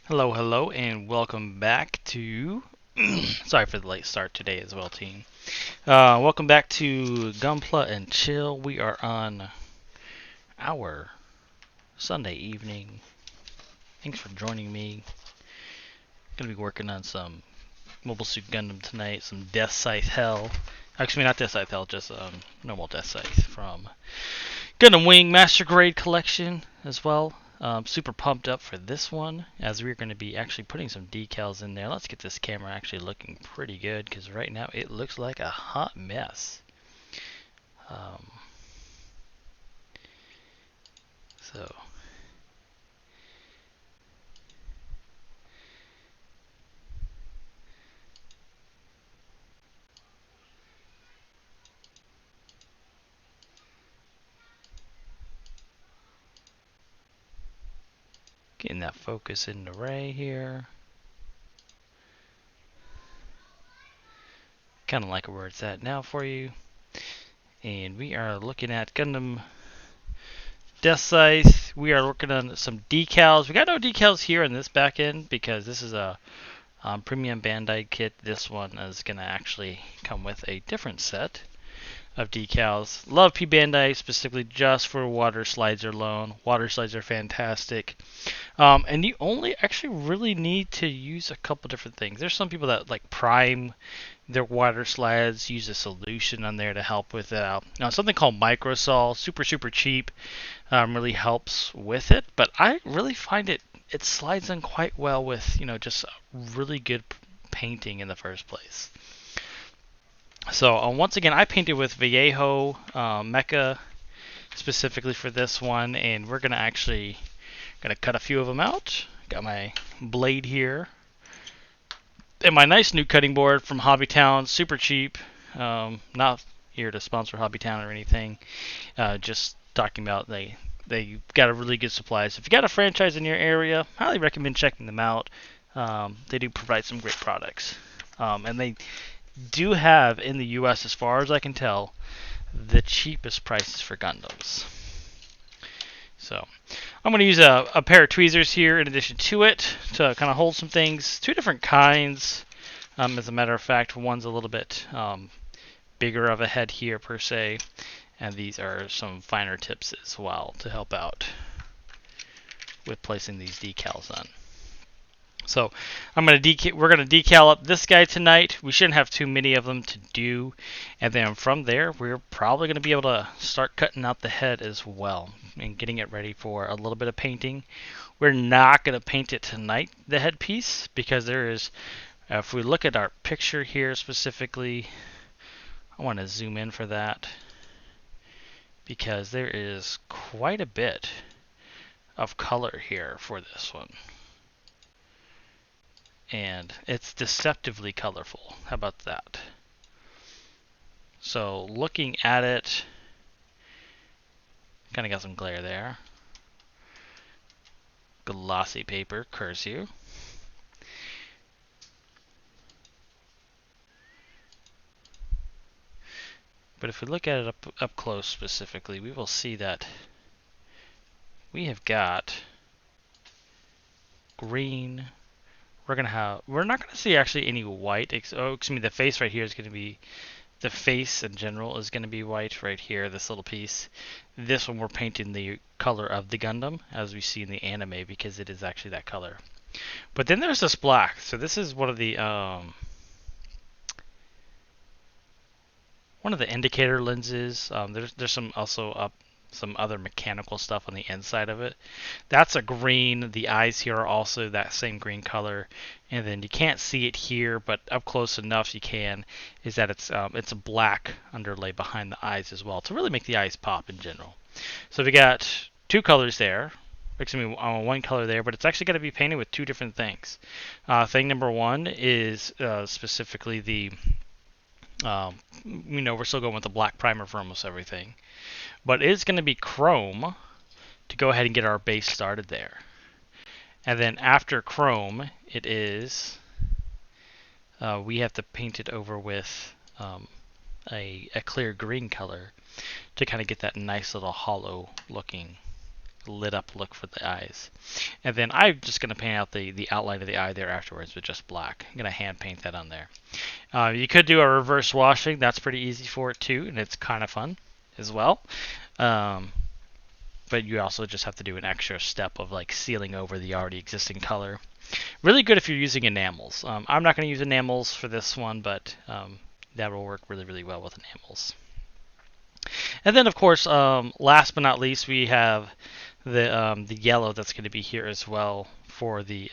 Hello, hello, and welcome back to. Sorry for the late start today as well, team. Welcome back to GunPla and Chill. We are on our Sunday evening. Thanks for joining me. Gonna be working on some Mobile Suit Gundam tonight, some Deathscythe Hell. Actually, not Deathscythe Hell, just normal Deathscythe from Gundam Wing Master Grade Collection as well. Super pumped up for this one, as we're going to be actually putting some decals in there. Let's get this camera actually looking pretty good, because right now it looks like a hot mess. Um, so getting that focus in the ray here. Kind of like where it's at now for you. And we are looking at Gundam Deathscythe. We are working on some decals. We got no decals here in this back end because this is a premium Bandai kit. This one is going to actually come with a different set of decals. Love P Bandai specifically just for water slides alone. Water slides are fantastic. And you only actually really need to use a couple different things. There's some people that like prime their water slides, use a solution on there to help with it out. Now something called Microsol, super cheap, really helps with it. But I really find it slides in quite well with just really good painting in the first place. So once again, I painted with Vallejo Mecha specifically for this one, and we're gonna cut a few of them out. Got my blade here, and my nice new cutting board from Hobbytown, super cheap. Not here to sponsor Hobbytown or anything. Just talking about they got a really good supply. So if you got a franchise in your area, highly recommend checking them out. They do provide some great products, and they do have in the U.S., as far as I can tell, the cheapest prices for Gundams. So I'm going to use a pair of tweezers here in addition to it to kind of hold some things. Two different kinds. As a matter of fact, one's a little bit bigger of a head here per se, and these are some finer tips as well to help out with placing these decals on. So we're gonna decal up this guy tonight. We shouldn't have too many of them to do, and then from there we're probably gonna be able to start cutting out the head as well and getting it ready for a little bit of painting. We're not gonna paint it tonight, the headpiece, because there is. If we look at our picture here specifically, I want to zoom in for that because there is quite a bit of color here for this one. And it's deceptively colorful. How about that? So looking at it, kind of got some glare there. Glossy paper, curse you. But if we look at it up close specifically, we will see that we have got green. We're not gonna see actually any white. Excuse me, the face right here is gonna be, the face in general is gonna be white right here. This little piece. This one we're painting the color of the Gundam as we see in the anime because it is actually that color. But then there's this black. So this is one of the indicator lenses. There's some also some other mechanical stuff on the inside of it. That's a green. The eyes here are also that same green color, and then you can't see it here, but up close enough you can. Is that it's a black underlay behind the eyes as well to really make the eyes pop in general. So we got two colors there. Excuse me, one color there, but it's actually going to be painted with two different things. Thing number one is specifically the we're still going with the black primer for almost everything. But it is going to be chrome to go ahead and get our base started there. And then after chrome, it is, we have to paint it over with a clear green color to kind of get that nice little hollow looking lit up look for the eyes. And then I'm just going to paint out the outline of the eye there afterwards with just black. I'm going to hand paint that on there. You could do a reverse washing. That's pretty easy for it too, and it's kind of fun as well. But you also just have to do an extra step of like sealing over the already existing color. Really good if you're using enamels. I'm not going to use enamels for this one, but that will work really, really well with enamels. And then, of course, last but not least, we have the yellow that's going to be here as well for the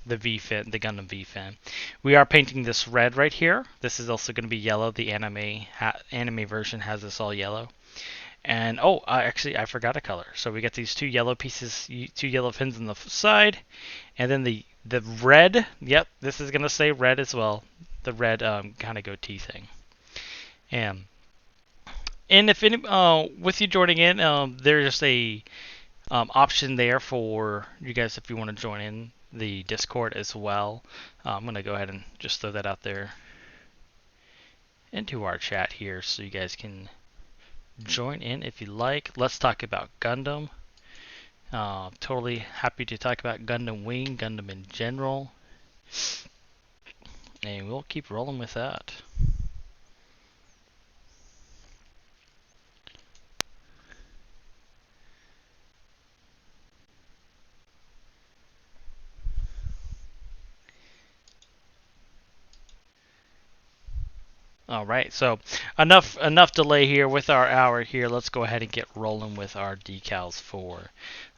V fin, the Gundam V fin. We are painting this red right here. This is also going to be yellow. The anime version has this all yellow. And actually, I forgot a color. So we got these two yellow pieces, two yellow fins on the side, and then the red. Yep, this is going to say red as well. The red kind of goatee thing. And if any, with you joining in, there's a option there for you guys if you want to join in the Discord as well. I'm going to go ahead and just throw that out there into our chat here so you guys can join in if you like. Let's talk about Gundam. Totally happy to talk about Gundam Wing, Gundam in general. And we'll keep rolling with that. All right, so enough delay here with our hour here. Let's go ahead and get rolling with our decals for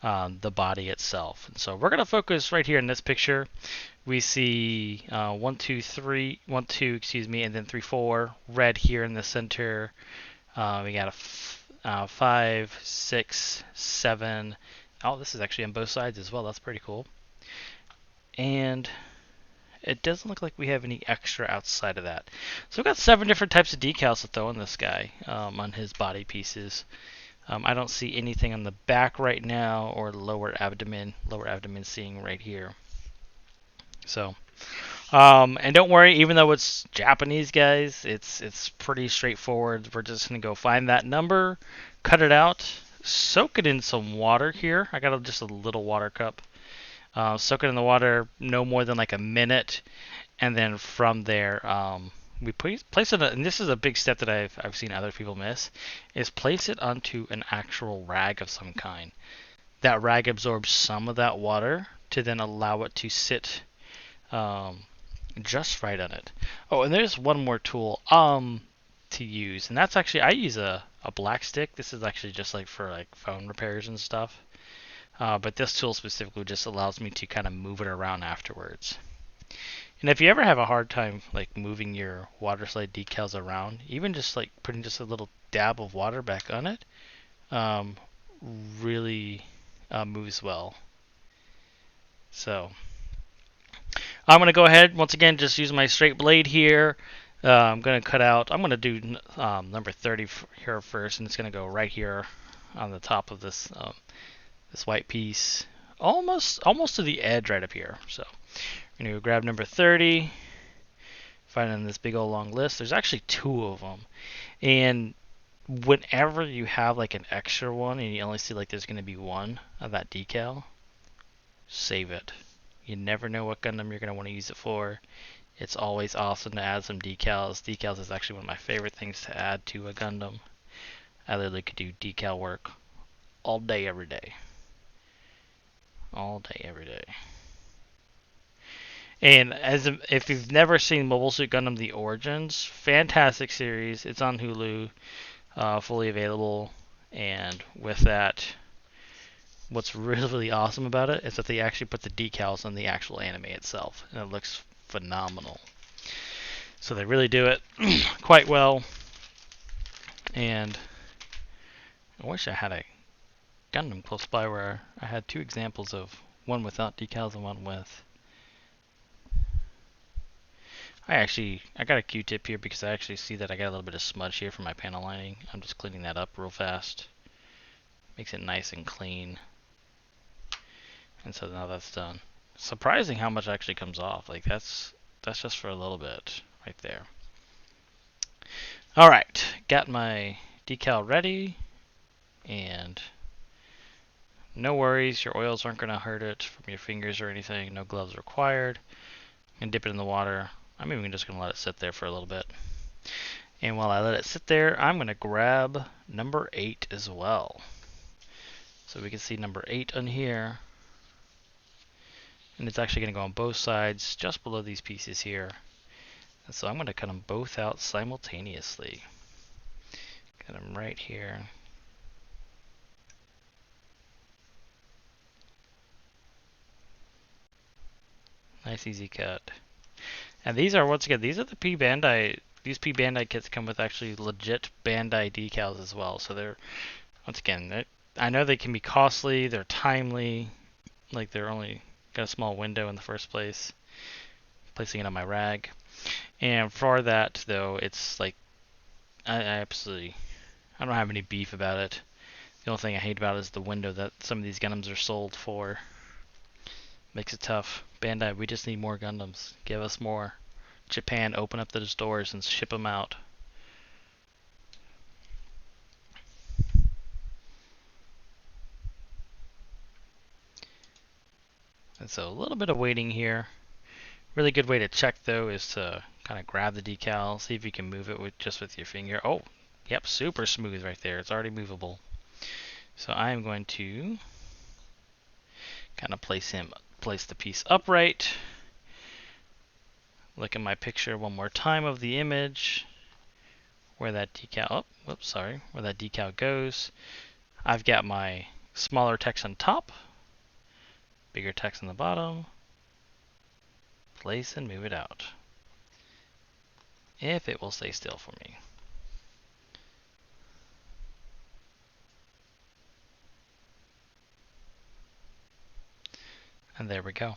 the body itself. And so we're going to focus right here in this picture. We see 1, 2, 3, 1, 2, excuse me, and then 3, 4, red here in the center. We got a 5, 6, 7. Oh, this is actually on both sides as well. That's pretty cool. And it doesn't look like we have any extra outside of that. So we've got 7 different types of decals to throw on this guy on his body pieces. I don't see anything on the back right now or lower abdomen. Lower abdomen seeing right here. So, and don't worry, even though it's Japanese, guys, it's pretty straightforward. We're just gonna go find that number, cut it out, soak it in some water here. I got just a little water cup. Soak it in the water no more than like a minute, and then from there we place it. And this is a big step that I've seen other people miss, is place it onto an actual rag of some kind. That rag absorbs some of that water to then allow it to sit just right on it. Oh, and there's one more tool to use, and that's actually I use a black stick. This is actually just like for like phone repairs and stuff. But this tool specifically just allows me to kind of move it around afterwards. And if you ever have a hard time like moving your water slide decals around, even just like putting just a little dab of water back on it, really moves well. So I'm going to go ahead, once again, just use my straight blade here. I'm going to cut out, I'm going to do number 30 here first, and it's going to go right here on the top of this this white piece, almost to the edge right up here. So we're going to grab number 30, finding this big old long list. There's actually 2 of them. And whenever you have like an extra one and you only see like there's going to be 1 of that decal, save it. You never know what Gundam you're going to want to use it for. It's always awesome to add some decals. Decals is actually one of my favorite things to add to a Gundam. I literally could do decal work all day, every day. All day, every day. And if you've never seen Mobile Suit Gundam: The Origins, fantastic series. It's on Hulu, fully available. And with that, what's really awesome about it is that they actually put the decals on the actual anime itself, and it looks phenomenal. So they really do it quite well. And I wish I had a Gundam close by where I had 2 examples of one without decals and one with. I got a Q-tip here because I actually see that I got a little bit of smudge here from my panel lining. I'm just cleaning that up real fast. Makes it nice and clean. And so now that's done. Surprising how much actually comes off. Like that's just for a little bit right there. All right, got my decal ready, and No worries, your oils aren't going to hurt it from your fingers or anything. No gloves required. And dip it in the water. I'm even just going to let it sit there for a little bit. And while I let it sit there, I'm going to grab number 8 as well. So we can see number 8 on here. And it's actually going to go on both sides, just below these pieces here. And so I'm going to cut them both out simultaneously. Cut them right here. Nice easy cut. And these are, once again, these are the P Bandai. These P Bandai kits come with actually legit Bandai decals as well. So they're, once again, I know they can be costly. They're timely. Like they're only got a small window in the first place. Placing it on my rag. And for that though, it's like I don't have any beef about it. The only thing I hate about it is the window that some of these Gundams are sold for. Makes it tough. Bandai, we just need more Gundams. Give us more. Japan, open up those doors and ship them out. And so a little bit of waiting here. Really good way to check though is to kind of grab the decal, see if you can move it with your finger. Oh, yep, super smooth right there. It's already movable. So I am going to kind of place the piece upright. Look at my picture one more time of the image where that decal, where that decal goes. I've got my smaller text on top, bigger text on the bottom. Place and move it out. If it will stay still for me. And there we go.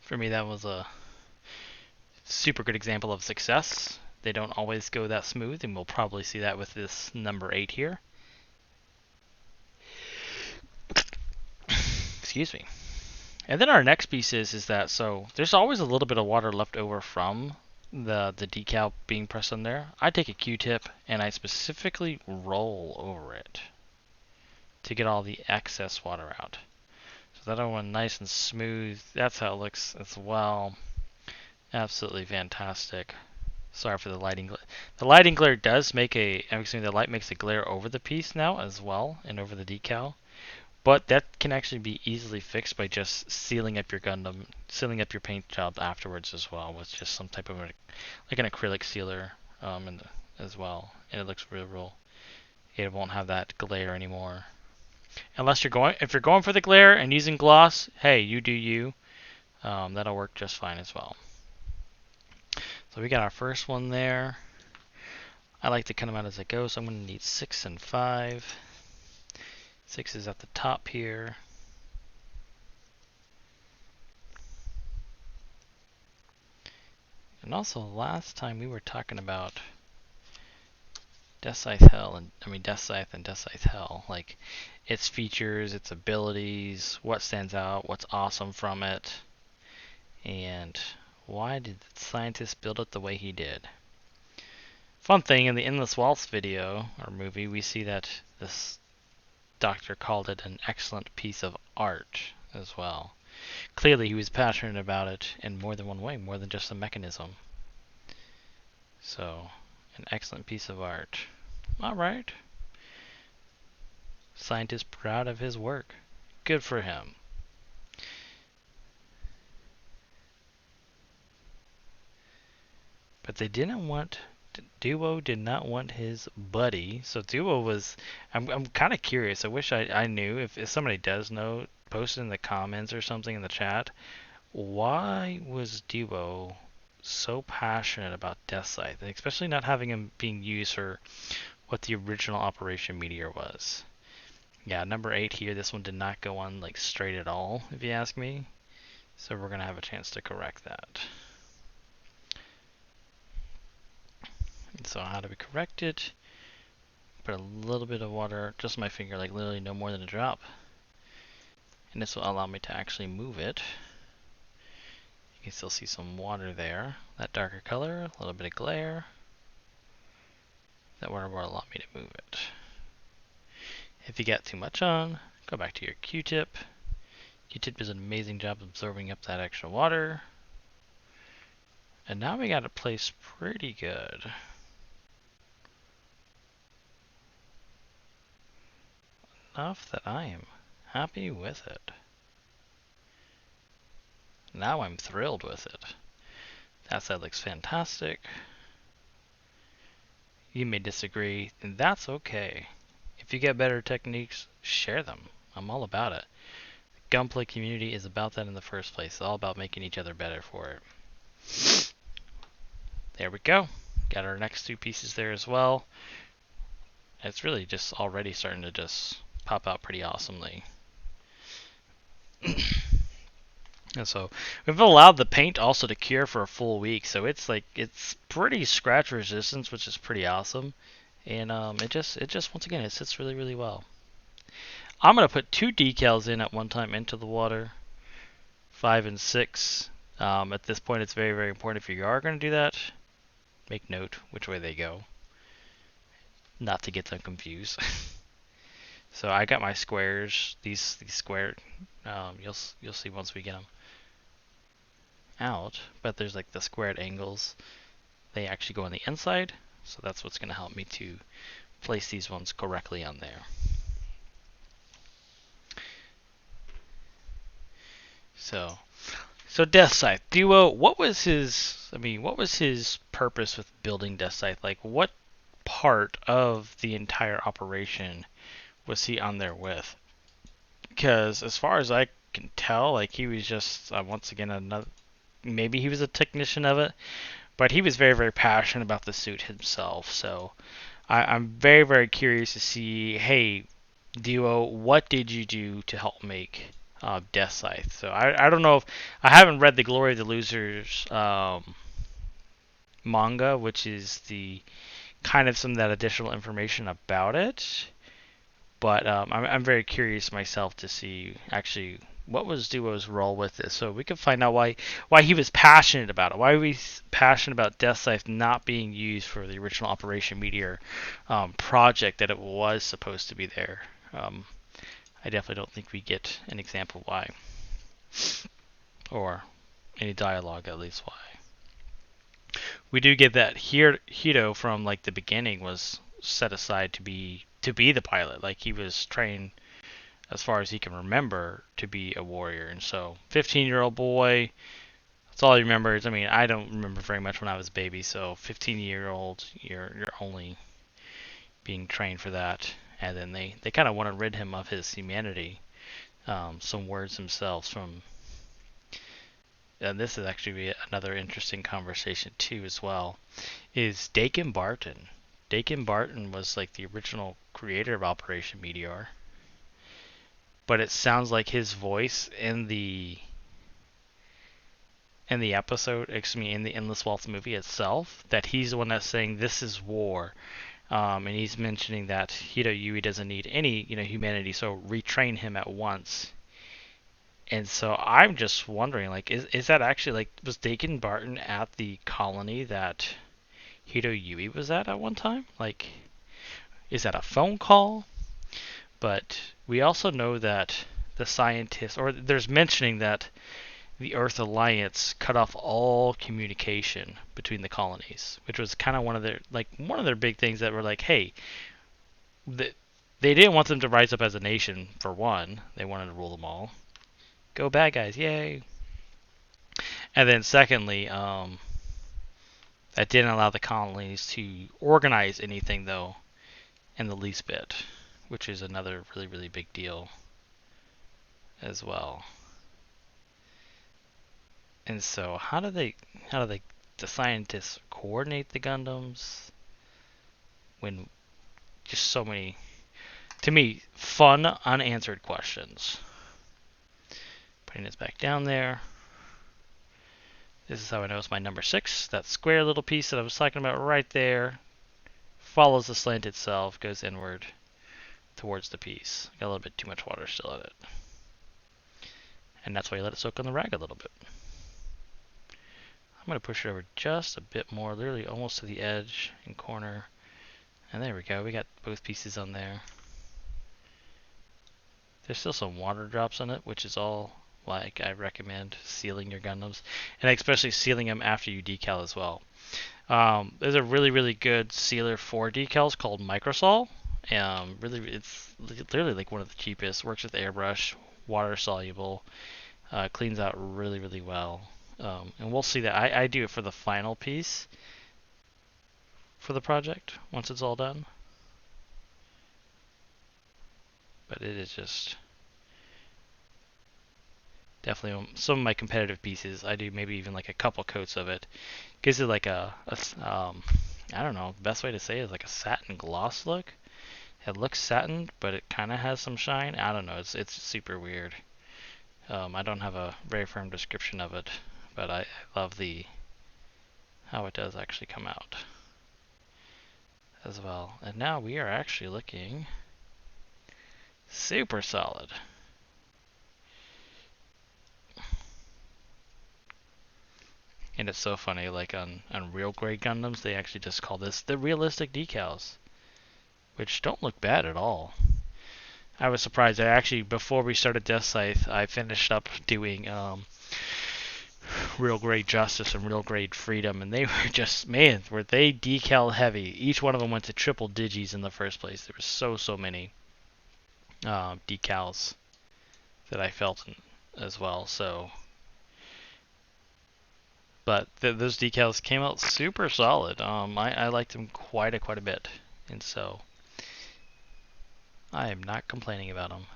For me, that was a super good example of success. They don't always go that smooth, and we'll probably see that with this number 8 here. Excuse me. And then our next piece is that, so there's always a little bit of water left over from the decal being pressed on there. I take a Q-tip and I specifically roll over it to get all the excess water out. So that one nice and smooth. That's how it looks as well. Absolutely fantastic. Sorry for the lighting glare. The lighting glare does make the light makes a glare over the piece now as well and over the decal. But that can actually be easily fixed by just sealing up your Gundam, sealing up your paint job afterwards as well with just some type of like an acrylic sealer as well. And it looks real. It won't have that glare anymore. If you're going for the glare and using gloss, hey, you do you. That'll work just fine as well. So we got our first one there. I like to cut them out as I go, so I'm going to need 6 and 5. 6 is at the top here. And also last time we were talking about Deathscythe and Deathscythe Hell, like its features, its abilities, what stands out, what's awesome from it, and why did the scientist build it the way he did. Fun thing, in the Endless Waltz video, or movie, we see that this doctor called it an excellent piece of art as well. Clearly he was passionate about it in more than one way, more than just a mechanism. So, an excellent piece of art. Alright. Scientist proud of his work. Good for him. But they didn't want, Duo did not want his buddy. So Duo was, I'm kind of curious. I wish I knew. If somebody does know, post it in the comments or something in the chat. Why was Duo so passionate about Deathscythe, especially not having him being used for what the original Operation Meteor was? Yeah, number 8 here, this one did not go on like straight at all, if you ask me. So we're going to have a chance to correct that. And so how do we correct it? Put a little bit of water, just my finger, like literally no more than a drop. And this will allow me to actually move it. You can still see some water there. That darker color, a little bit of glare. That water will allow me to move it. If you get too much on, go back to your Q-tip. Q-tip does an amazing job absorbing up that extra water. And now we got it placed pretty good. Enough that I am happy with it. Now I'm thrilled with it. That side looks fantastic. You may disagree, and that's okay. If you get better techniques, share them. I'm all about it. The Gunplay community is about that in the first place. It's all about making each other better for it. There we go. Got our next two pieces there as well. It's really just already starting to just pop out pretty awesomely. And so we've allowed the paint also to cure for a full week, so it's pretty scratch resistant, which is pretty awesome. And it just once again it sits really well. I'm gonna put two decals in at one time into the water, 5 and 6. At this point, it's very important if you are gonna do that, make note which way they go, not to get them confused. So I got my squares. These square, you'll see once we get them out, but there's like the squared angles. They actually go on the inside, so that's what's going to help me to place these ones correctly on there. So Deathscythe Duo, what was his purpose with building Deathscythe? Like, what part of the entire operation was he on there with? Because as far as I can tell, like, he was just once again another. Maybe he was a technician of it, but he was very passionate about the suit himself. So I'm very curious to see, hey, Duo, what did you do to help make Deathscythe? So I don't know if I haven't read the Glory of the Losers manga, which is the kind of some of that additional information about it. But I'm very curious myself to see actually what was Duo's role with this, so we could find out why he was passionate about it. Why he was passionate about Deathscythe not being used for the original Operation Meteor project that it was supposed to be there. I definitely don't think we get an example why, or any dialogue at least why. We do get that Hito from like the beginning was set aside to be the pilot. Like, he was trained as far as he can remember to be a warrior. And so 15-year-old boy, that's all he remembers. I mean, I don't remember very much when I was a baby, so 15-year-old, you're only being trained for that. And then they kind of want to rid him of his humanity. Some words themselves from, and this is actually another interesting conversation too as well, is Dakin Barton. Dakin Barton was like the original creator of Operation Meteor, but it sounds like his voice in the episode, in the Endless Waltz movie itself, that he's the one that's saying this is war, and he's mentioning that Hito Yui doesn't need any humanity, so retrain him at once. And so I'm just wondering, like, is that actually, like, was Dakin Barton at the colony that Hito Yui was at one time? Like, is that a phone call? But we also know that the scientists, or there's mentioning that the Earth Alliance cut off all communication between the colonies, which was kind of one of their big things that were like, hey, they didn't want them to rise up as a nation, for one. They wanted to rule them all. Go bad guys, yay! And then secondly, that didn't allow the colonies to organize anything, though, in the least bit, which is another really big deal as well. And so how do the scientists coordinate the Gundams when just so many, to me, fun unanswered questions? Putting this back down there. This is how I know it's my number 6. That square little piece that I was talking about right there follows the slant itself, goes inward towards the piece. Got a little bit too much water still in it. And that's why you let it soak on the rag a little bit. I'm going to push it over just a bit more, literally almost to the edge and corner. And there we go. We got both pieces on there. There's still some water drops on it, which is all like I recommend sealing your Gundams, and especially sealing them after you decal as well. There's a really good sealer for decals called Microsol. Really, it's literally like one of the cheapest. Works with airbrush, water soluble, cleans out really well. And we'll see that. I do it for the final piece for the project once it's all done. But it is just definitely some of my competitive pieces. I do maybe even like a couple coats of it. Gives it like I don't know. The best way to say it is like a satin gloss look. It looks satin, but it kind of has some shine. I don't know. It's super weird. I don't have a very firm description of it, but I love how it does actually come out as well. And now we are actually looking super solid. And it's so funny, like on real grade Gundams, they actually just call this the realistic decals, which don't look bad at all. I was surprised. I actually, before we started Deathscythe, I finished up doing real grade Justice and real grade Freedom, and they were just, man, were they decal heavy. Each one of them went to triple digis in the first place. There were so many decals that I felt as well. So, but those decals came out super solid. I liked them quite a bit, and so I am not complaining about them.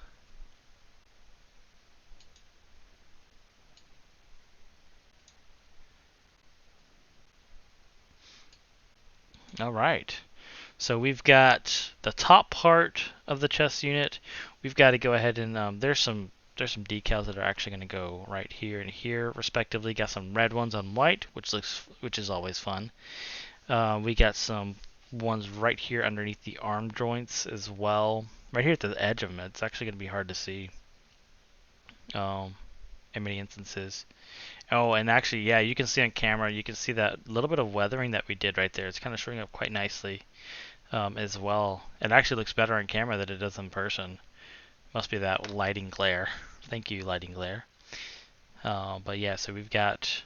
All right. So we've got the top part of the chest unit. We've got to go ahead and there's some decals that are actually going to go right here and here respectively. Got some red ones on white, which is always fun. We got some ones right here underneath the arm joints as well. Right here at the edge of them. It's actually going to be hard to see in many instances. Oh, and actually, yeah, you can see on camera, you can see that little bit of weathering that we did right there. It's kind of showing up quite nicely as well. It actually looks better on camera than it does in person. Must be that lighting glare. Thank you, lighting glare. But yeah, so we've got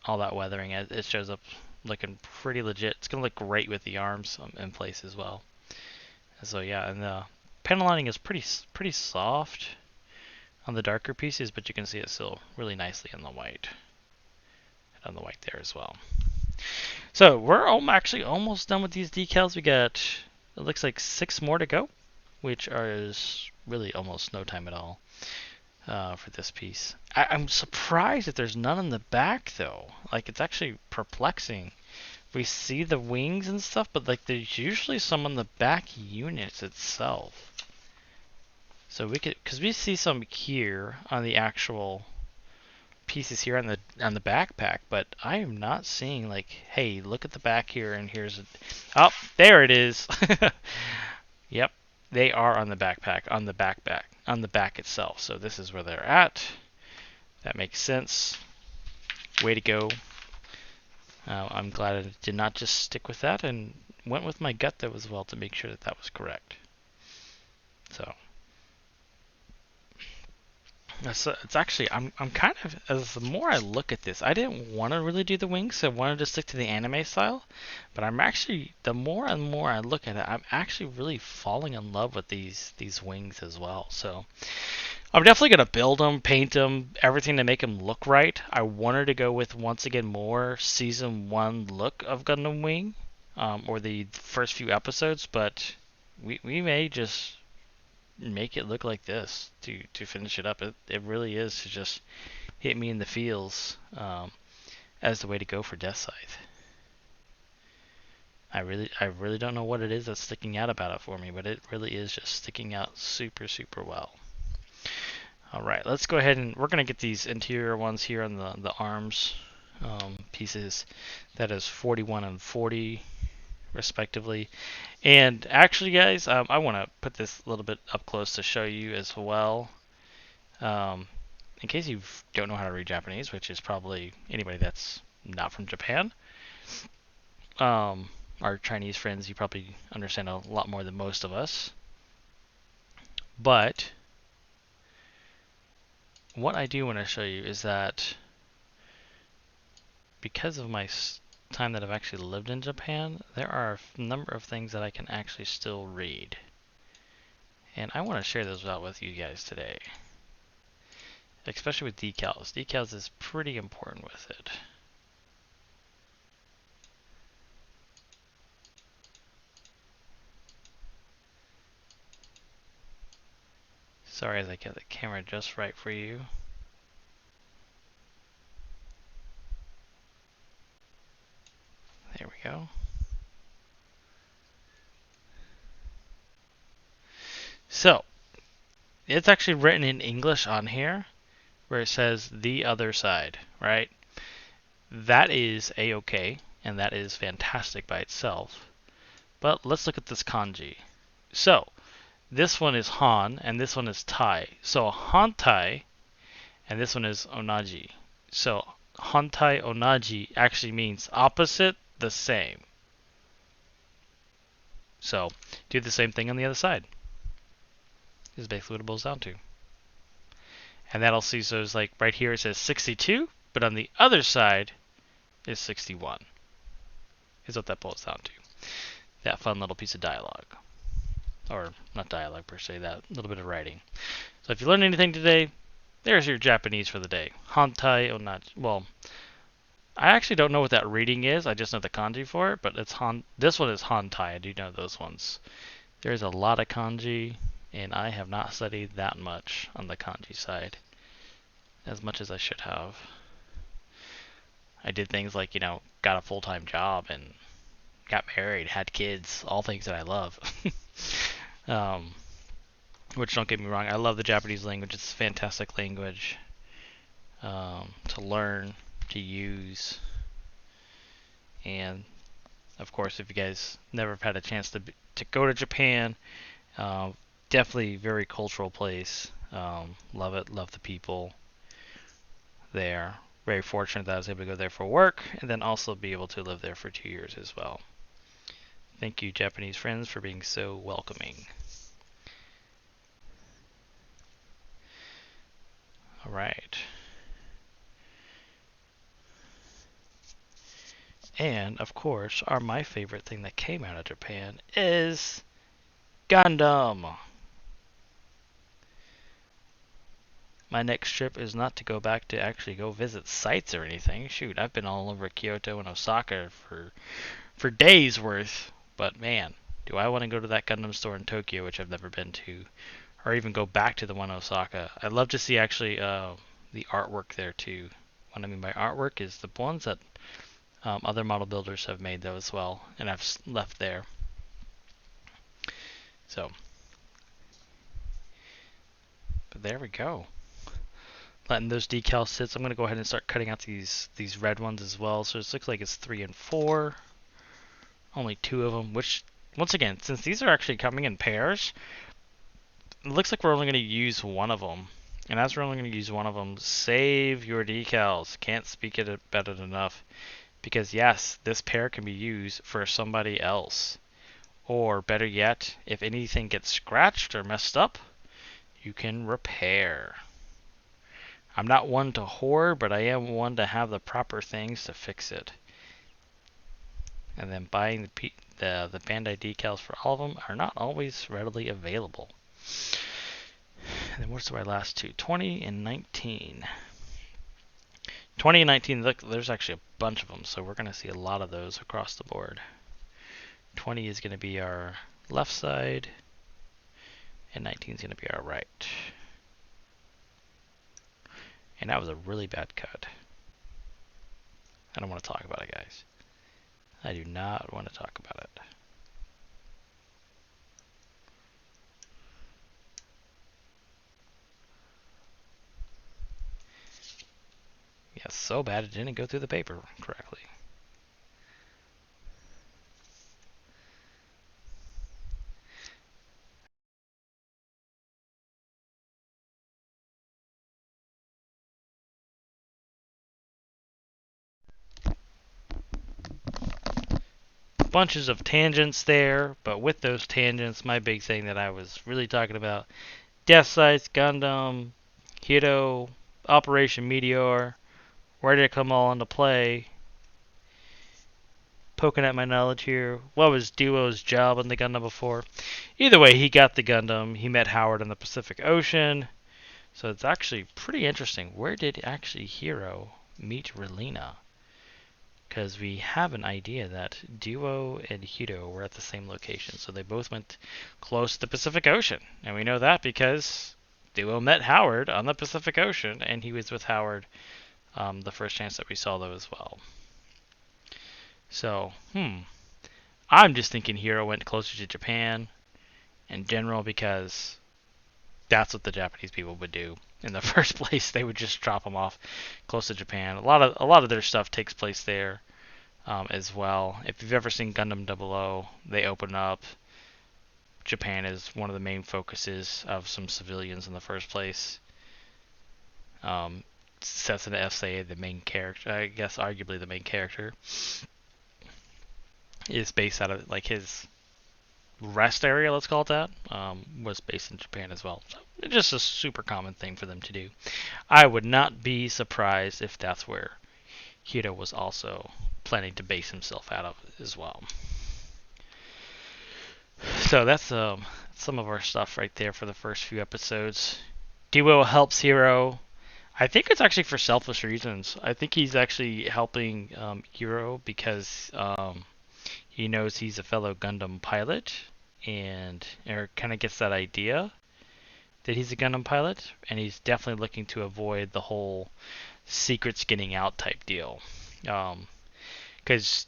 all that weathering. It shows up looking pretty legit. It's going to look great with the arms in place as well. So yeah, and the panel lining is pretty soft on the darker pieces, but you can see it still really nicely on the white. And on the white there as well. So we're actually almost done with these decals. We got, it looks like 6 more to go, which is really almost no time at all for this piece. I'm surprised that there's none in the back though. Like, it's actually perplexing. We see the wings and stuff, but like there's usually some on the back unit itself. So we could, because we see some here on the actual pieces here on the backpack, but I am not seeing like, hey, look at the back here, and here's oh, there it is. Yep, they are on the backpack, on the back itself. So this is where they're at. That makes sense. Way to go. I'm glad I did not just stick with that and went with my gut though as well to make sure that that was correct. So it's actually, I'm kind of, as the more I look at this, I didn't want to really do the wings, so I wanted to stick to the anime style, but I'm actually, the more and more I look at it, I'm actually really falling in love with these wings as well. So I'm definitely going to build them, paint them, everything to make them look right. I wanted to go with, once again, more season 1 look of Gundam Wing, or the first few episodes, but we may just make it look like this to finish it up. It really is to just hit me in the feels as the way to go for Deathscythe. I really don't know what it is that's sticking out about it for me, but it really is just sticking out super well. Alright, let's go ahead and we're going to get these interior ones here on the arms pieces. That is 41 and 40 respectively. And actually, guys, I want to put this a little bit up close to show you as well. In case you don't know how to read Japanese, which is probably anybody that's not from Japan. Our Chinese friends, you probably understand a lot more than most of us. But what I do want to show you is that because of my time that I've actually lived in Japan, there are a number of things that I can actually still read. And I want to share those out with you guys today. Especially with decals. Decals is pretty important with it. Sorry as I get the camera just right for you. There we go. So, it's actually written in English on here, where it says the other side, right? That is a-okay, and that is fantastic by itself. But let's look at this kanji. So, this one is Han, and this one is Tai. So, hantai, and this one is onaji. So, hantai onaji actually means opposite, the same. So, do the same thing on the other side. Is basically what it boils down to. And that'll see, so it's like right here it says 62, but on the other side is 61. Is what that boils down to. That fun little piece of dialogue. Or, not dialogue per se, that little bit of writing. So if you learned anything today, there's your Japanese for the day. Hantai onaji. Well, I actually don't know what that reading is. I just know the kanji for it, but it's this one is hantai. I do know those ones. There's a lot of kanji, and I have not studied that much on the kanji side. As much as I should have. I did things like, got a full-time job and got married, had kids, all things that I love. Which, don't get me wrong, I love the Japanese language. It's a fantastic language to learn, to use. And, of course, if you guys never have had a chance to go to Japan, definitely a very cultural place. Love it, love the people there. Very fortunate that I was able to go there for work and then also be able to live there for 2 years as well. Thank you, Japanese friends, for being so welcoming. All right. And, of course, my favorite thing that came out of Japan is Gundam. My next trip is not to go back to actually go visit sites or anything. Shoot, I've been all over Kyoto and Osaka for days worth. But man, do I want to go to that Gundam store in Tokyo, which I've never been to, or even go back to the one in Osaka. I'd love to see actually the artwork there too. What I mean by artwork is the ones that other model builders have made though as well, and I've left there. So, but there we go. Letting those decals sit. So I'm going to go ahead and start cutting out these red ones as well. So it looks like it's 3 and 4. Only 2 of them, which, once again, since these are actually coming in pairs, it looks like we're only going to use one of them. And as we're only going to use one of them, save your decals. Can't speak it better enough. Because yes, this pair can be used for somebody else. Or better yet, if anything gets scratched or messed up, you can repair. I'm not one to hoard, but I am one to have the proper things to fix it. And then buying the Bandai decals for all of them are not always readily available. And then what's my last two? 20 and 19. 20 and 19, look, there's actually a bunch of them, so we're going to see a lot of those across the board. 20 is going to be our left side, and 19 is going to be our right. And that was a really bad cut. I don't want to talk about it, guys. I do not want to talk about it. Yeah, so bad it didn't go through the paper correctly. Bunches of tangents there, but with those tangents, my big thing that I was really talking about, Deathscythe, Gundam, Hero, Operation Meteor? Where did it come all into play? Poking at my knowledge here. What was Duo's job on the Gundam before? Either way, he got the Gundam. He met Howard in the Pacific Ocean. So it's actually pretty interesting. Where did actually Hiro meet Relina? Because we have an idea that Duo and Hiro were at the same location. So they both went close to the Pacific Ocean. And we know that because Duo met Howard on the Pacific Ocean, and he was with Howard the first chance that we saw them as well. So, I'm just thinking Hiro went closer to Japan in general because that's what the Japanese people would do in the first place. They would just drop them off close to Japan. A lot of their stuff takes place there as well. If you've ever seen Gundam 00, they open up. Japan is one of the main focuses of some civilians in the first place. Sets into FSA, the main character, I guess arguably the main character, is based out of like his rest area, let's call it that, was based in Japan as well. So it's just a super common thing for them to do. I would not be surprised if that's where Hiro was also planning to base himself out of as well. So that's some of our stuff right there for the first few episodes. Duo helps Hiro. I think it's actually for selfish reasons. I think he's actually helping Hiro because he knows he's a fellow Gundam pilot, and Eric kind of gets that idea that he's a Gundam pilot, and he's definitely looking to avoid the whole secrets getting out type deal. Because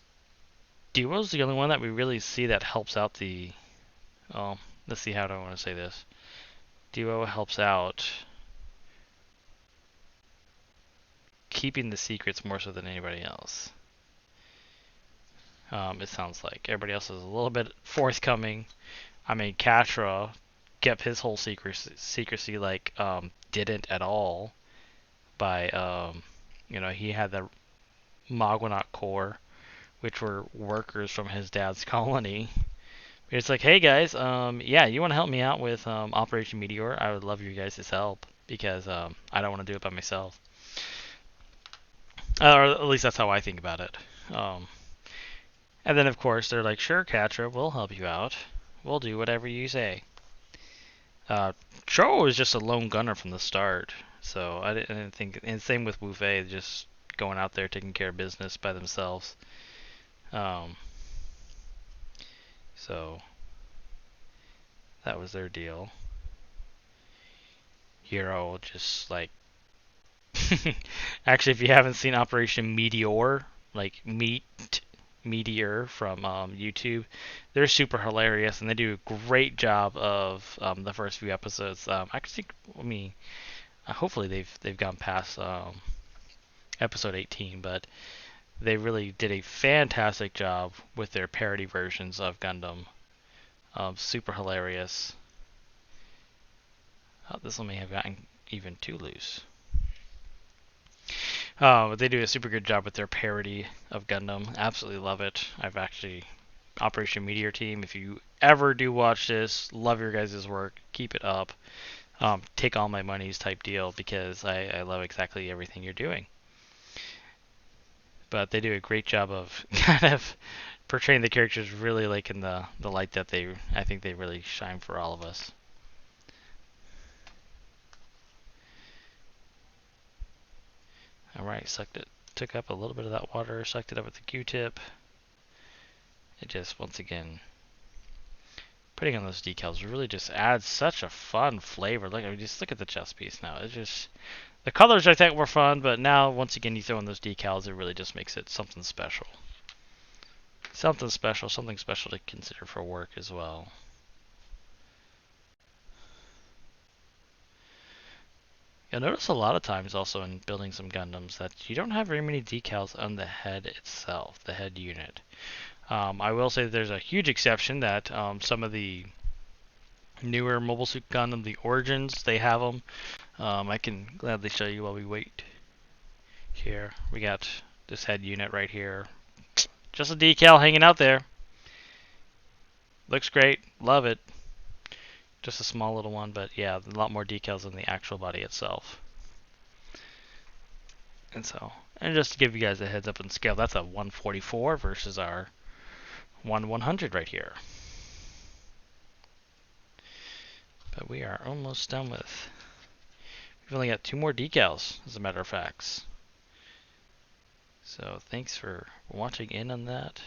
Duo's the only one that we really see that helps out the... Oh, let's see, how do I want to say this? Duo helps out keeping the secrets more so than anybody else. It sounds like everybody else is a little bit forthcoming. I mean, Catra kept his whole secrecy like didn't at all by he had the Magwanaut Corps, which were workers from his dad's colony. It's like, hey guys, yeah, you want to help me out with Operation Meteor? I would love your guys' help because I don't want to do it by myself. Or at least that's how I think about it. And then, of course, they're like, sure, Catra, we'll help you out. We'll do whatever you say. Cho was just a lone gunner from the start, so I didn't think... And same with Wu Fei, just going out there taking care of business by themselves. So, that was their deal. Hiro just, like... Actually, if you haven't seen Operation Meteor, like Meteor from YouTube, they're super hilarious, and they do a great job of the first few episodes. Hopefully they've gone past episode 18, but they really did a fantastic job with their parody versions of Gundam. Super hilarious. This one may have gotten even too loose. But they do a super good job with their parody of Gundam. Absolutely love it. I've actually... Operation Meteor Team, if you ever do watch this, love your guys' work. Keep it up. Take all my monies type deal because I love exactly everything you're doing. But they do a great job of kind of portraying the characters really like in the light that I think they really shine for all of us. Alright, took up a little bit of that water, sucked it up with the Q-tip. It just, once again, putting on those decals really just adds such a fun flavor. Just look at the chest piece now. It's just, the colors I think were fun, but now, once again, you throw in those decals, it really just makes it something special. Something special to consider for work as well. You'll notice a lot of times also in building some Gundams that you don't have very many decals on the head itself, the head unit. I will say that there's a huge exception that some of the newer Mobile Suit Gundam, the Origins, they have them. I can gladly show you while we wait. Here, we got this head unit right here. Just a decal hanging out there. Looks great. Love it. Just a small little one, but yeah, a lot more decals than the actual body itself. And so, and just to give you guys a heads up on scale, that's a 144 versus our 100 right here. But we are almost done with. We've only got 2 more decals, as a matter of fact. So thanks for watching in on that.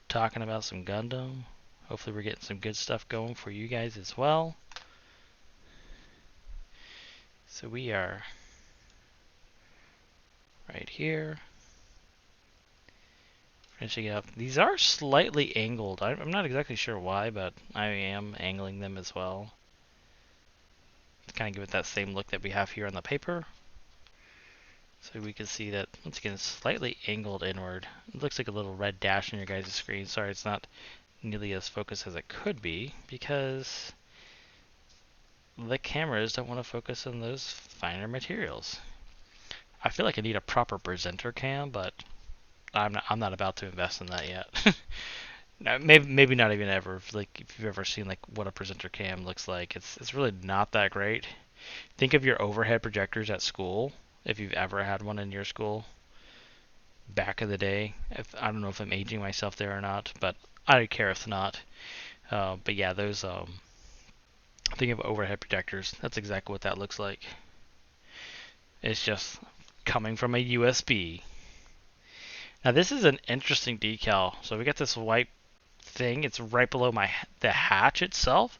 Talking about some Gundam. Hopefully we're getting some good stuff going for you guys as well. So we are right here. Finishing up. These are slightly angled. I'm not exactly sure why, but I am angling them as well. To kind of give it that same look that we have here on the paper. So we can see that, once again, it's slightly angled inward. It looks like a little red dash on your guys' screen. Sorry, it's not nearly as focused as it could be, because the cameras don't want to focus on those finer materials. I feel like I need a proper presenter cam, but I'm not about to invest in that yet. Maybe not even ever. Like, if you've ever seen like what a presenter cam looks like, it's really not that great. Think of your overhead projectors at school, if you've ever had one in your school back in the day. I don't know if I'm aging myself there or not, but I don't care if not. But yeah, those think of overhead projectors. That's exactly what that looks like. It's just coming from a USB. Now this is an interesting decal. So we got this white thing. It's right below the hatch itself,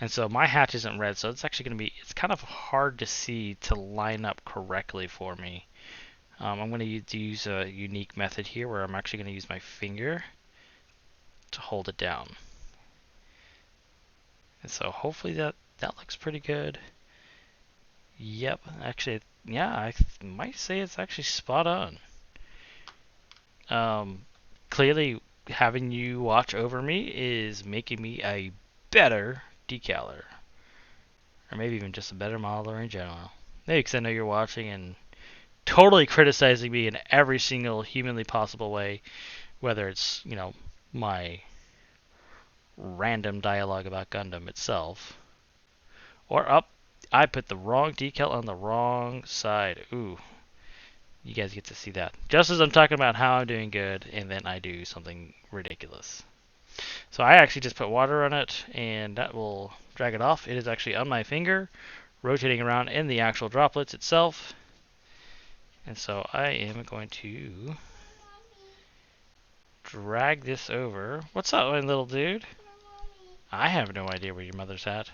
and so my hatch isn't red. So it's actually going to be. It's kind of hard to see to line up correctly for me. I'm going to use a unique method here where I'm actually going to use my finger to hold it down. And so hopefully that looks pretty good. Yep, actually, yeah, I might say it's actually spot on. Clearly, having you watch over me is making me a better decaler. Or maybe even just a better modeler in general. Maybe because I know you're watching and totally criticizing me in every single humanly possible way, whether it's, my random dialogue about Gundam itself, or I put the wrong decal on the wrong side. Ooh, you guys get to see that. Just as I'm talking about how I'm doing good, and then I do something ridiculous. So I actually just put water on it, and that will drag it off. It is actually on my finger, rotating around in the actual droplets itself. And so I am going to drag this over. What's up, my little dude? I have no idea where your mother's at.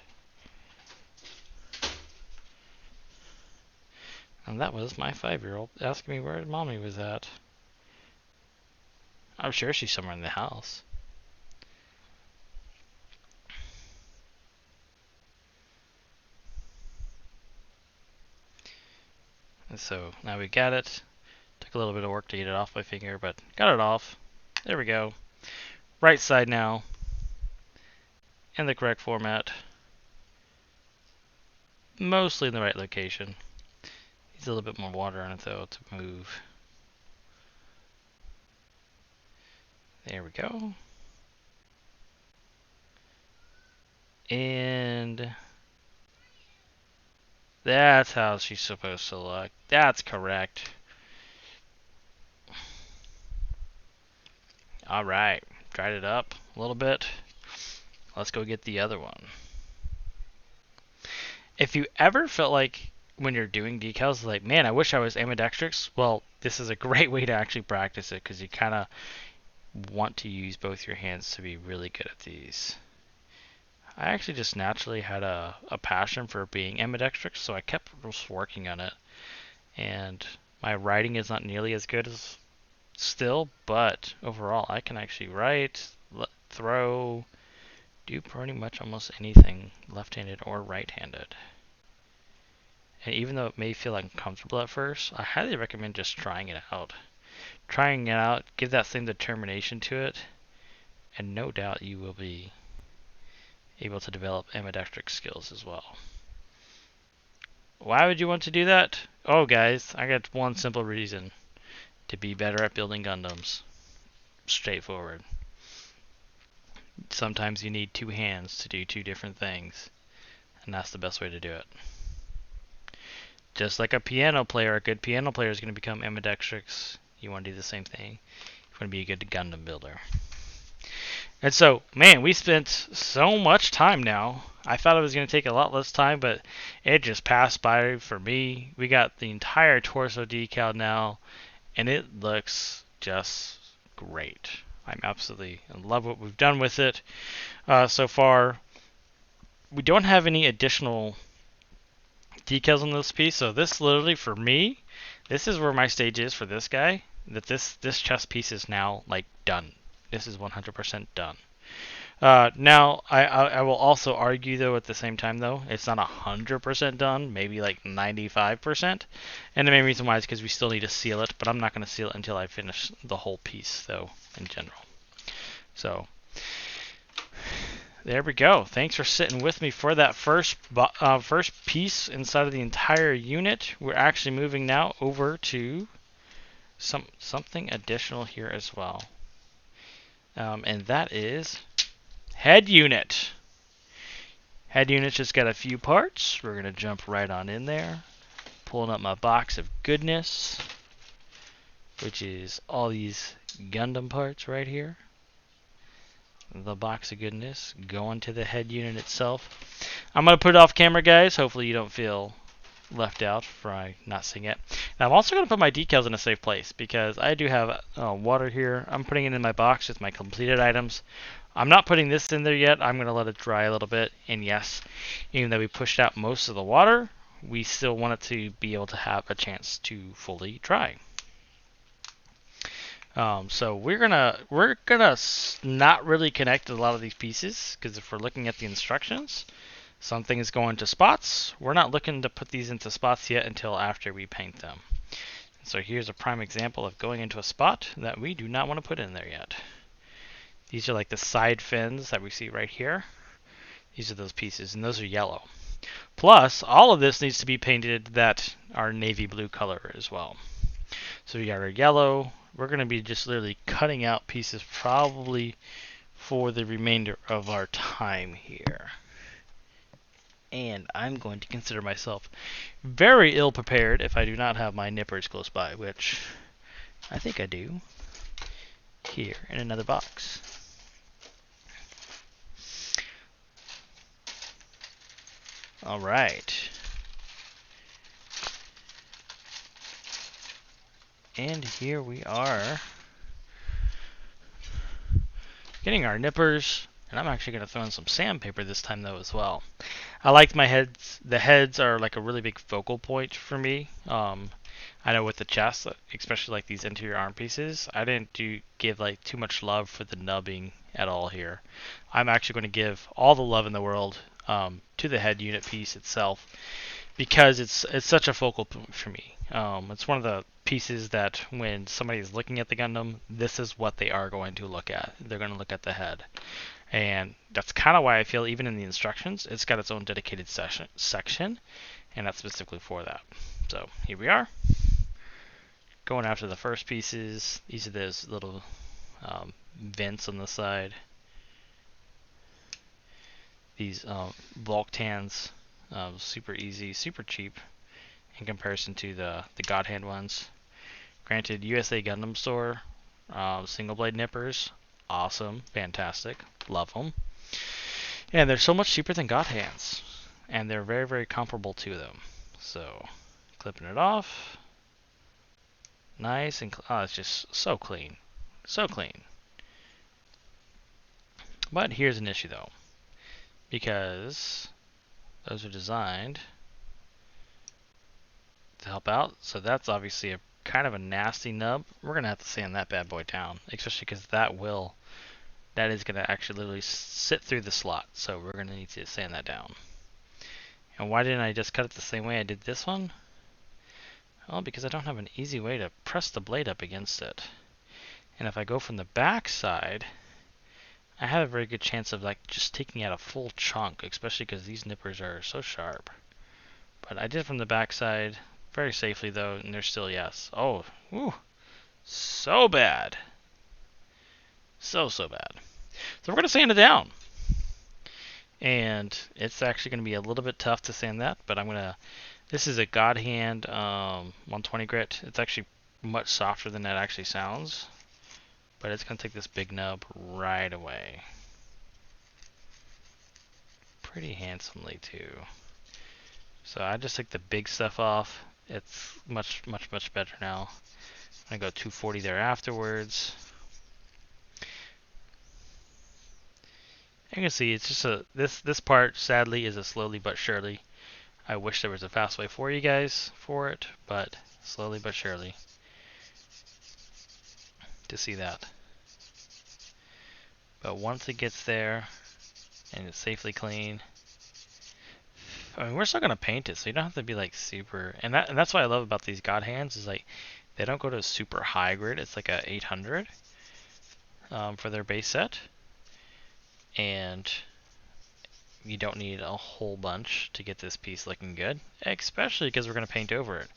And that was my 5-year-old asking me where mommy was at. I'm sure she's somewhere in the house. And so now we got it. Took a little bit of work to get it off my finger, but got it off. There we go. Right side now. In the correct format. Mostly in the right location. Needs a little bit more water on it though to move. There we go. And that's how she's supposed to look. That's correct. Alright, dried it up a little bit. Let's go get the other one. If you ever felt like when you're doing decals, like, man, I wish I was ambidextrous, well, this is a great way to actually practice it because you kind of want to use both your hands to be really good at these. I actually just naturally had a passion for being ambidextrous, so I kept just working on it. And my writing is not nearly as good as still, but overall I can actually write, throw, do pretty much almost anything left-handed or right-handed. And even though it may feel uncomfortable at first, I highly recommend just trying it out. Trying it out, give that same determination to it, and no doubt you will be able to develop ambidextrous skills as well. Why would you want to do that? Oh guys, I got one simple reason. To be better at building Gundams. Straightforward. Sometimes you need 2 hands to do 2 different things, and that's the best way to do it. Just like a piano player, a good piano player is going to become ambidextrous. You want to do the same thing. You want to be a good Gundam builder. And so, man, we spent so much time now. I thought it was going to take a lot less time, but it just passed by for me. We got the entire torso decal now, and it looks just great. I'm absolutely in love with what we've done with it so far. We don't have any additional decals on this piece, so this literally, for me, this is where my stage is for this guy. That this chest piece is now like done. This is 100% done. Now, I will also argue, though, at the same time, though, it's not 100% done, maybe like 95%. And the main reason why is because we still need to seal it, but I'm not going to seal it until I finish the whole piece, though, in general. So, there we go. Thanks for sitting with me for that first piece inside of the entire unit. We're actually moving now over to something additional here as well. And that is head unit. Head unit's just got a few parts. We're going to jump right on in there. Pulling up my box of goodness, which is all these Gundam parts right here. The box of goodness going to the head unit itself. I'm going to put it off camera, guys. Hopefully you don't feel left out for not seeing it. Now I'm also going to put my decals in a safe place because I do have water here. I'm putting it in my box with my completed items. I'm not putting this in there yet. I'm going to let it dry a little bit. And yes, even though we pushed out most of the water, we still want it to be able to have a chance to fully dry. So we're gonna not really connect a lot of these pieces because if we're looking at the instructions, some things go into spots. We're not looking to put these into spots yet until after we paint them. So here's a prime example of going into a spot that we do not want to put in there yet. These are like the side fins that we see right here. These are those pieces, and those are yellow. Plus, all of this needs to be painted that are navy blue color as well. So we got our yellow. We're going to be just literally cutting out pieces probably for the remainder of our time here. And I'm going to consider myself very ill prepared if I do not have my nippers close by, which I think I do here in another box. All right. And here we are getting our nippers, and I'm actually going to throw in some sandpaper this time though as well. I like my heads. The heads are like a really big focal point for me. I know with the chest, especially like these interior arm pieces, I didn't give like too much love for the nubbing at all here. I'm actually going to give all the love in the world to the head unit piece itself because it's such a focal point for me. It's one of the pieces that when somebody is looking at the Gundam, this is what they are going to look at. They're going to look at the head. And that's kind of why I feel even in the instructions, it's got its own dedicated section, and that's specifically for that. So here we are, going after the first pieces. These are those little vents on the side. These bulk tans, super easy, super cheap in comparison to the God Hand ones. Granted, USA Gundam Store, single blade nippers, awesome, fantastic, love them. And they're so much cheaper than God Hands, and they're very, very comparable to them. So, clipping it off, nice and it's just so clean, so clean. But here's an issue though, because those are designed to help out. So that's obviously a kind of a nasty nub. We're gonna have to sand that bad boy down, especially because that is gonna actually literally sit through the slot. So we're gonna need to sand that down. And why didn't I just cut it the same way I did this one? Well, because I don't have an easy way to press the blade up against it. And if I go from the back side, I have a very good chance of like just taking out a full chunk, especially because these nippers are so sharp. But I did it from the back side, very safely though, and they're still yes. Oh, whew, so bad. So bad. So we're going to sand it down. And it's actually going to be a little bit tough to sand that, but I'm going to This is a God Hand 120 grit. It's actually much softer than that actually sounds, but it's going to take this big nub right away. Pretty handsomely too. So I just took the big stuff off. It's much better now. I'm going to go 240 there afterwards. You can see it's just this part sadly is a slowly but surely. I wish there was a fast way for you guys for it, but slowly but surely to see that. But once it gets there and it's safely clean, I mean, we're still gonna paint it, so you don't have to be like super. And that's what I love about these God Hands is like they don't go to super high grid. It's like a 800 for their base set, and you don't need a whole bunch to get this piece looking good, especially because we're gonna paint over it.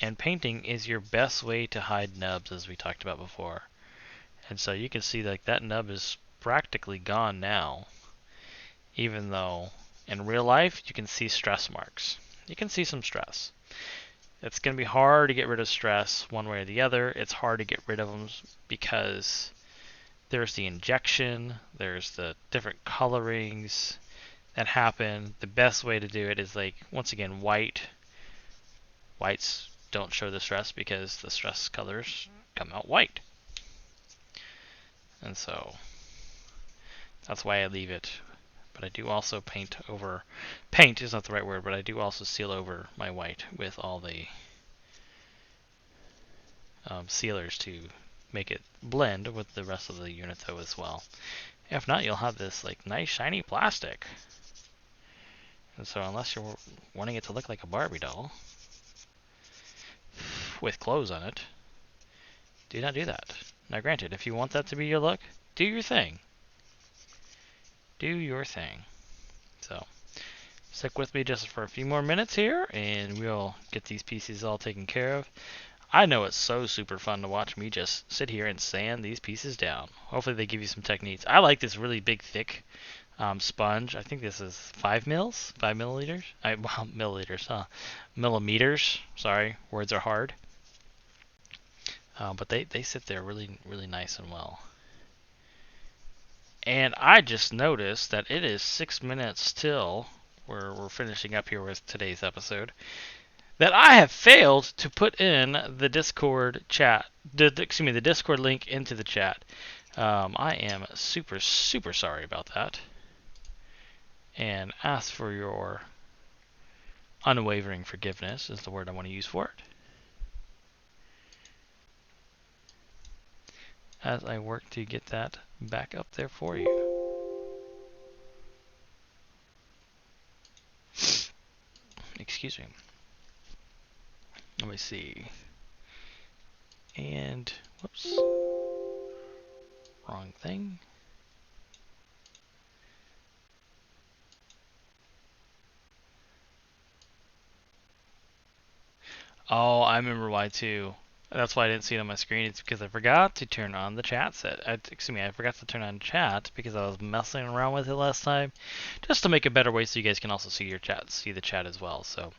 And painting is your best way to hide nubs, as we talked about before. And so you can see like that nub is practically gone now, even though in real life you can see stress marks. You can see some stress. It's going to be hard to get rid of stress one way or the other. It's hard to get rid of them because there's the injection, there's the different colorings that happen. The best way to do it is like, once again, white. Whites don't show the stress because the stress colors come out white. And so that's why I leave it. But I do also paint over. Paint is not the right word, but I do also seal over my white with all the sealers to make it blend with the rest of the unit though as well. If not, you'll have this like nice shiny plastic. And so unless you're wanting it to look like a Barbie doll with clothes on it, do not do that. Now granted, if you want that to be your look, do your thing. Do your thing. So stick with me just for a few more minutes here and we'll get these pieces all taken care of. I know it's so super fun to watch me just sit here and sand these pieces down. Hopefully they give you some techniques. I like this really big thick sponge. I think this is 5 mils, 5 milliliters. Well, milliliters, huh? Millimeters. Sorry, words are hard. But they sit there really nice and well. And I just noticed that it is 6 minutes till we're finishing up here with today's episode. That I have failed to put in the Discord chat, the Discord link into the chat. I am super sorry about that, and ask for your unwavering forgiveness is the word I want to use for it, as I work to get that back up there for you. Excuse me. Let me see. And whoops, wrong thing. Oh, I remember why too. That's why I didn't see it on my screen. It's because I forgot to turn on the chat set. I forgot to turn on chat because I was messing around with it last time, just to make a better way so you guys can also see your chat, see the chat as well. So,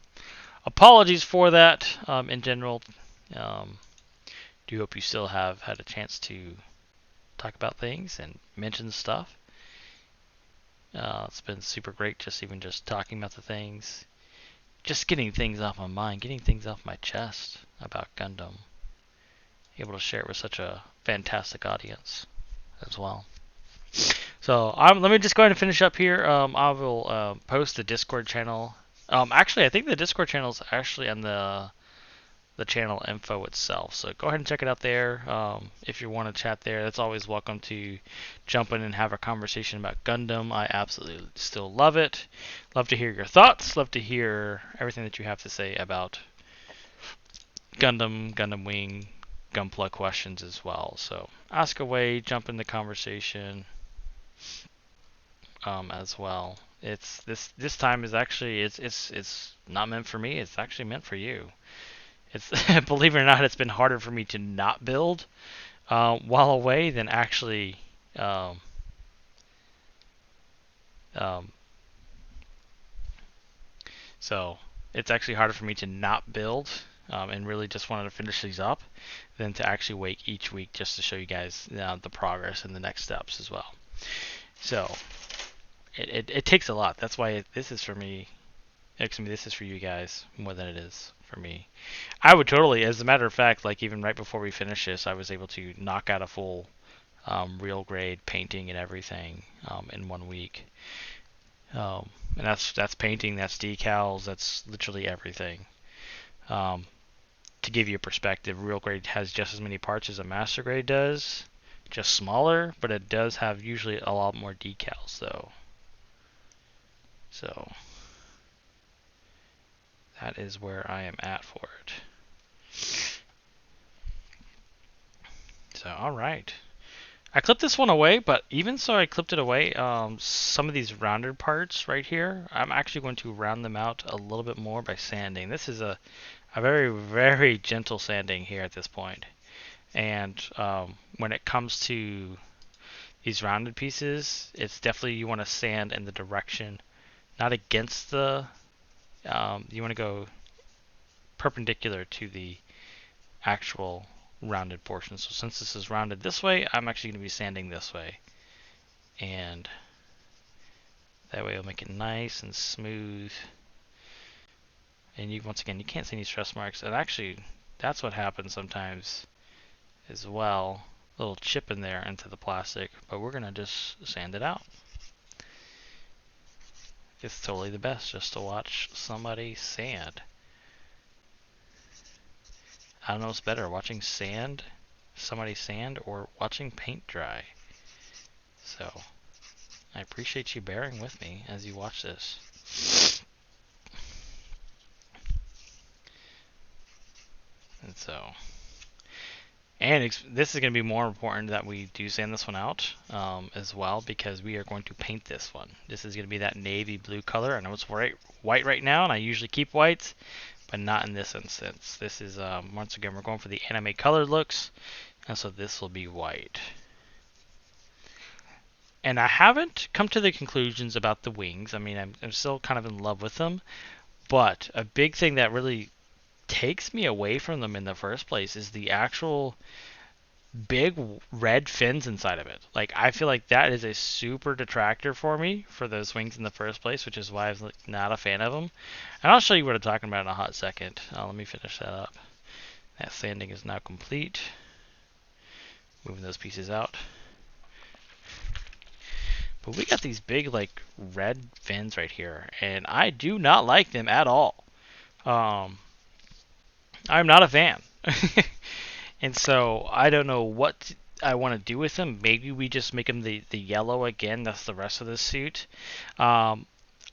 apologies for that. In general, do hope you still have had a chance to talk about things and mention stuff. It's been super great, just talking about the things. Just getting things off my mind, getting things off my chest about Gundam. Able to share it with such a fantastic audience as well. So let me just go ahead and finish up here. I will post the Discord channel. Actually, I think the Discord channel is actually on the channel info itself. So go ahead and check it out there. If you want to chat there, that's always welcome to jump in and have a conversation about Gundam. I absolutely still love it. Love to hear your thoughts. Love to hear everything that you have to say about Gundam, Gundam Wing, GunPla questions as well. So ask away, jump in the conversation as well. It's this time is actually it's not meant for me. It's actually meant for you. It's believe it or not, it's been harder for me to not build while away than actually so it's actually harder for me to not build and really just wanted to finish these up than to actually wait each week just to show you guys the progress and the next steps as well. So it takes a lot. That's why this is for me. Excuse me, this is for you guys more than it is for me. I would totally, as a matter of fact, like even right before we finish this, I was able to knock out a full real grade painting and everything in 1 week. And that's painting, that's decals, that's literally everything. To give you a perspective, real grade has just as many parts as a master grade does, just smaller, but it does have usually a lot more decals though. So that is where I am at for it. So, alright. I clipped this one away, but even so I clipped it away, some of these rounded parts right here, I'm actually going to round them out a little bit more by sanding. This is a very, very gentle sanding here at this point. And when it comes to these rounded pieces, it's definitely you want to sand in the direction, not against the, you want to go perpendicular to the actual rounded portion. So since this is rounded this way, I'm actually going to be sanding this way. And that way it'll make it nice and smooth. And you, once again, you can't see any stress marks. And actually, that's what happens sometimes as well. A little chip in there into the plastic. But we're going to just sand it out. It's totally the best just to watch somebody sand. I don't know what's better, watching somebody sand, or watching paint dry. So, I appreciate you bearing with me as you watch this. And so, this is going to be more important that we do sand this one out as well, because we are going to paint this one. This is going to be that navy blue color. I know it's white right now, and I usually keep whites, but not in this instance. This is, once again, we're going for the anime colored looks, and so this will be white. And I haven't come to the conclusions about the wings. I mean, I'm still kind of in love with them, but a big thing that really takes me away from them in the first place is the actual big red fins inside of it. Like, I feel like that is a super detractor for me for those wings in the first place, which is why I'm not a fan of them. And I'll show you what I'm talking about in a hot second. Let me finish that up. That sanding is now complete. Moving those pieces out. But we got these big, like, red fins right here, and I do not like them at all. I'm not a fan. And so I don't know what I want to do with them. Maybe we just make them the yellow again. That's the rest of the suit. I'm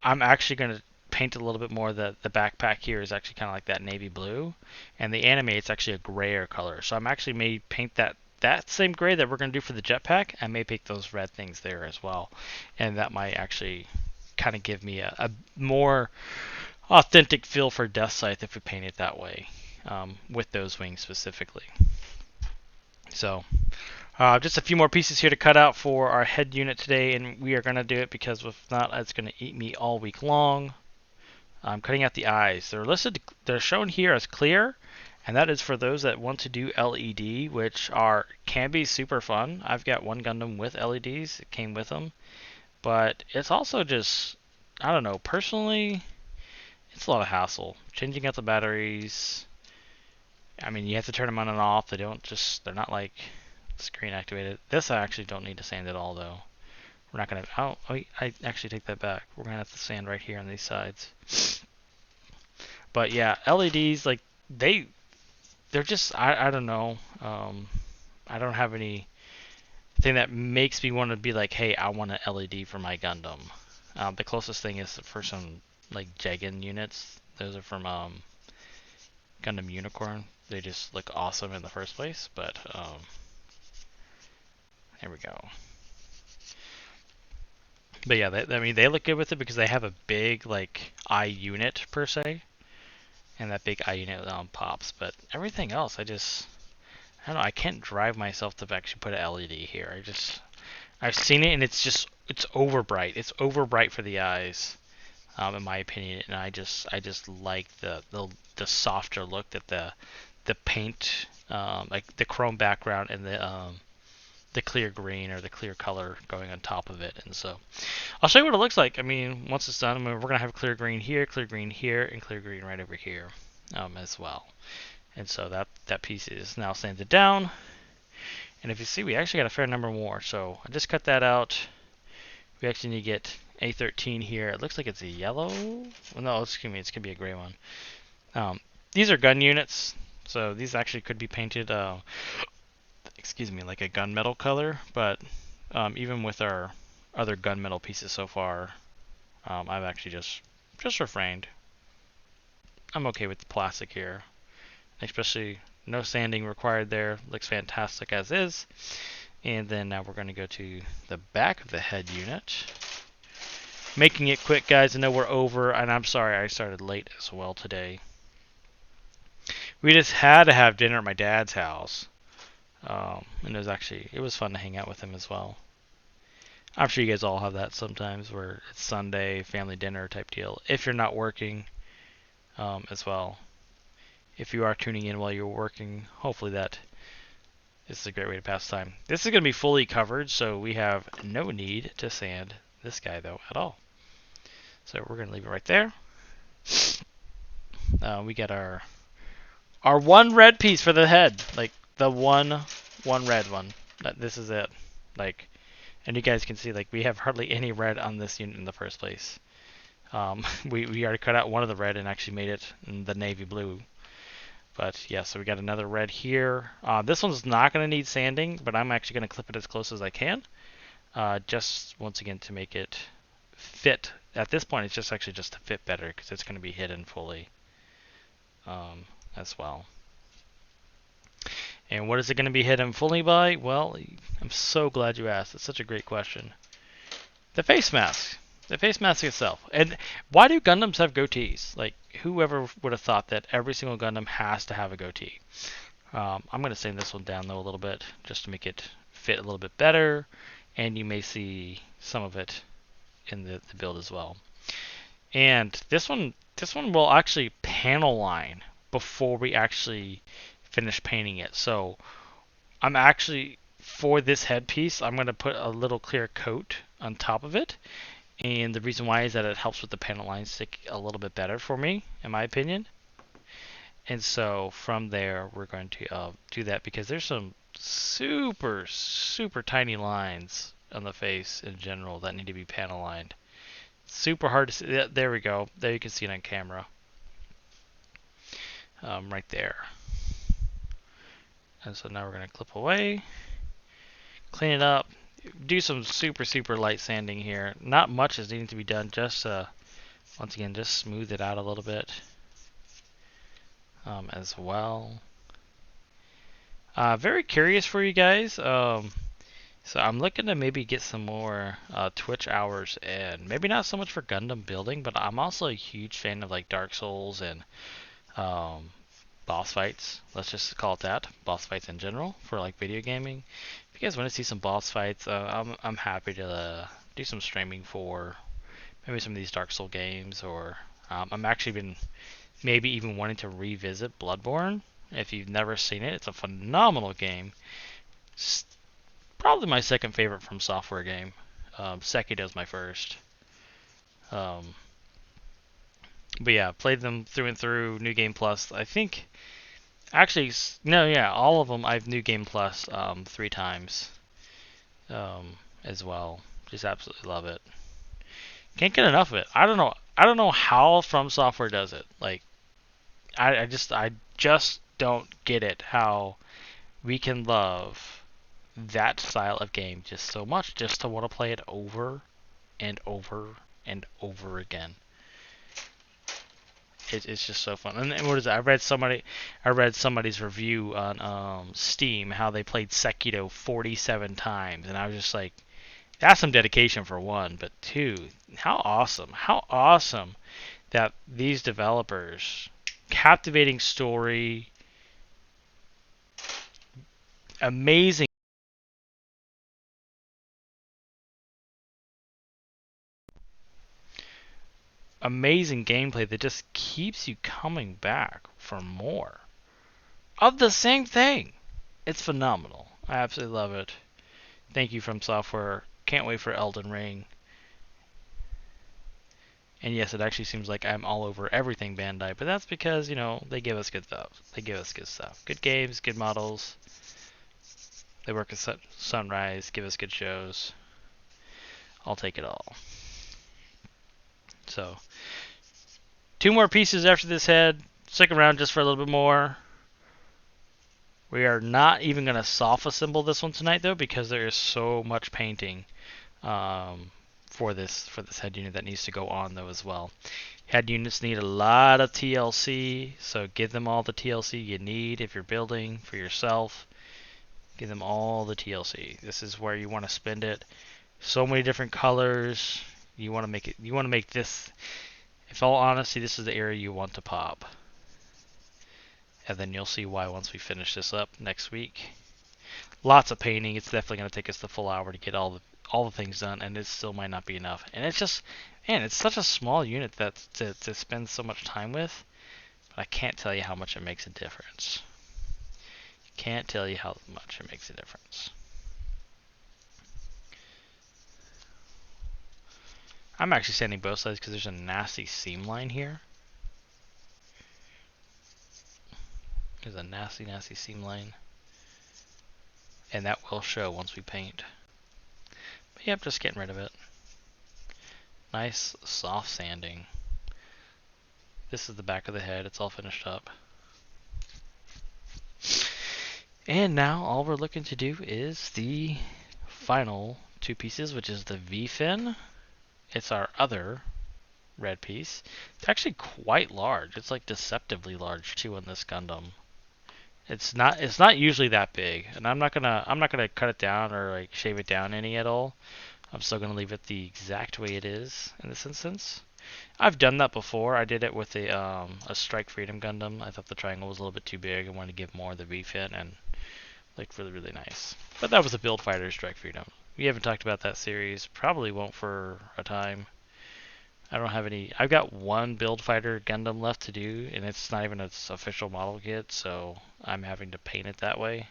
actually going to paint a little bit more. The backpack here is actually kind of like that navy blue. And the anime, it's actually a grayer color. So I'm actually may paint that same gray that we're going to do for the jetpack. I may pick those red things there as well. And that might actually kind of give me a more authentic feel for Deathscythe if we paint it that way. With those wings specifically. So, just a few more pieces here to cut out for our head unit today, and we are going to do it because if not, it's going to eat me all week long. I'm cutting out the eyes. They're shown here as clear, and that is for those that want to do LED, which can be super fun. I've got one Gundam with LEDs. It came with them. But it's also just, I don't know, personally, it's a lot of hassle. Changing out the batteries. I mean, you have to turn them on and off. They're not like screen activated. This I actually don't need to sand at all, though. We're not going to, I actually take that back. We're going to have to sand right here on these sides. But yeah, LEDs, like, they're just, I don't know. I don't have anything that makes me want to be like, hey, I want an LED for my Gundam. The closest thing is for some, like, Jagan units. Those are from, Gundam Unicorn. They just look awesome in the first place, but there we go. But yeah, they look good with it because they have a big, like, eye unit per se, and that big eye unit pops. But everything else, I don't know. I can't drive myself to actually put an LED here. I've seen it and it's over bright. It's over bright for the eyes. in my opinion, and I just like the softer look that the paint, like the chrome background and the clear green or the clear color going on top of it. And so I'll show you what it looks like. I mean, once it's done, we're gonna have clear green here, and clear green right over here, as well. And so that piece is now sanded down. And if you see, we actually got a fair number more. So I just cut that out. We actually need to get A13 here. It looks like it's a yellow. Well, no, excuse me, it's gonna be a gray one. These are gun units, so these actually could be painted, excuse me, like a gunmetal color. But even with our other gunmetal pieces so far, I've actually just refrained. I'm okay with the plastic here, especially no sanding required there. Looks fantastic as is. And then now we're going to go to the back of the head unit. Making it quick, guys. I know we're over, and I'm sorry I started late as well today. We just had to have dinner at my dad's house. And it was fun to hang out with him as well. I'm sure you guys all have that sometimes where it's Sunday, family dinner type deal. If you're not working, as well. If you are tuning in while you're working, hopefully that is a great way to pass time. This is going to be fully covered, so we have no need to sand this guy though at all. So we're going to leave it right there. We get our one red piece for the head, like the one red one. This is it. Like, and you guys can see, like, we have hardly any red on this unit in the first place. We already cut out one of the red and actually made it in the navy blue. But yeah, so we got another red here. This one's not going to need sanding, but I'm actually going to clip it as close as I can. Just once again to make it fit. At this point, it's just actually just to fit better because it's going to be hidden fully, as well. And what is it going to be hidden fully by? Well, I'm so glad you asked. It's such a great question. The face mask. The face mask itself. And why do Gundams have goatees? Like, whoever would have thought that every single Gundam has to have a goatee? I'm going to sand this one down, though, a little bit, just to make it fit a little bit better. And you may see some of it in the build as well. And this one will actually panel line before we actually finish painting it. So I'm actually, for this headpiece, I'm going to put a little clear coat on top of it. And the reason why is that it helps with the panel line stick a little bit better for me, in my opinion. And so from there, we're going to do that because there's some super, super tiny lines on the face in general that need to be panel lined. Super hard to see. There we go. There you can see it on camera. Right there. And so now we're going to clip away, clean it up, do some super, super light sanding here. Not much is needing to be done. Just, once again, just smooth it out a little bit, as well. Very curious for you guys. So I'm looking to maybe get some more Twitch hours in. Maybe not so much for Gundam building, but I'm also a huge fan of like Dark Souls and boss fights. Let's just call it that. Boss fights in general for like video gaming. If you guys want to see some boss fights, I'm happy to do some streaming for maybe some of these Dark Soul games, or I'm actually been maybe even wanting to revisit Bloodborne. If you've never seen it, it's a phenomenal game. It's probably my second favorite from Software game. Sekido's my first. But yeah, played them through and through. New Game Plus. I think, actually, no, yeah, all of them. I've New Game Plus 3 times, as well. Just absolutely love it. Can't get enough of it. I don't know. I don't know how From Software does it. Like, I just don't get it how we can love that style of game just so much, just to want to play it over and over and over again. It's just so fun. And what is it? I read somebody's review on Steam how they played Sekiro 47 times, and I was just like, that's some dedication for one, but two, how awesome that these developers, captivating story, amazing. amazing gameplay that just keeps you coming back for more of the same thing. It's phenomenal. I absolutely love it. Thank you From Software. Can't wait for Elden Ring. And yes, it actually seems like I'm all over everything Bandai, but that's because, you know, they give us good stuff. They give us good stuff. Good games, good models. They work at Sunrise, give us good shows. I'll take it all. So, 2 more pieces after this head. Stick around just for a little bit more. We are not even going to soft assemble this one tonight, though, because there is so much painting for this head unit that needs to go on, though, as well. Head units need a lot of TLC, so give them all the TLC you need if you're building for yourself. Give them all the TLC. This is where you want to spend it. So many different colors. You want to make it. You want to make this. In all honesty, this is the area you want to pop. And then you'll see why once we finish this up next week. Lots of painting. It's definitely going to take us the full hour to get all the things done, and it still might not be enough. And it's just, man, it's such a small unit that to spend so much time with. But I can't tell you how much it makes a difference. Can't tell you how much it makes a difference. I'm actually sanding both sides because there's a nasty seam line here. There's a nasty, nasty seam line. And that will show once we paint. But yep, just getting rid of it. Nice, soft sanding. This is the back of the head. It's all finished up. And now all we're looking to do is the final 2 pieces, which is the V-fin. It's our other red piece. It's actually quite large. It's like deceptively large too on this Gundam. It's not usually that big, and I'm not gonna cut it down or like shave it down any at all. I'm still gonna leave it the exact way it is in this instance. I've done that before. I did it with a Strike Freedom Gundam. I thought the triangle was a little bit too big. I wanted to give more of the V-fin, and looked really, really nice. But that was a Build Fighter Strike Freedom. We haven't talked about that series. Probably won't for a time. I don't have any. I've got one Build Fighter Gundam left to do, and it's not even its official model kit, so I'm having to paint it that way.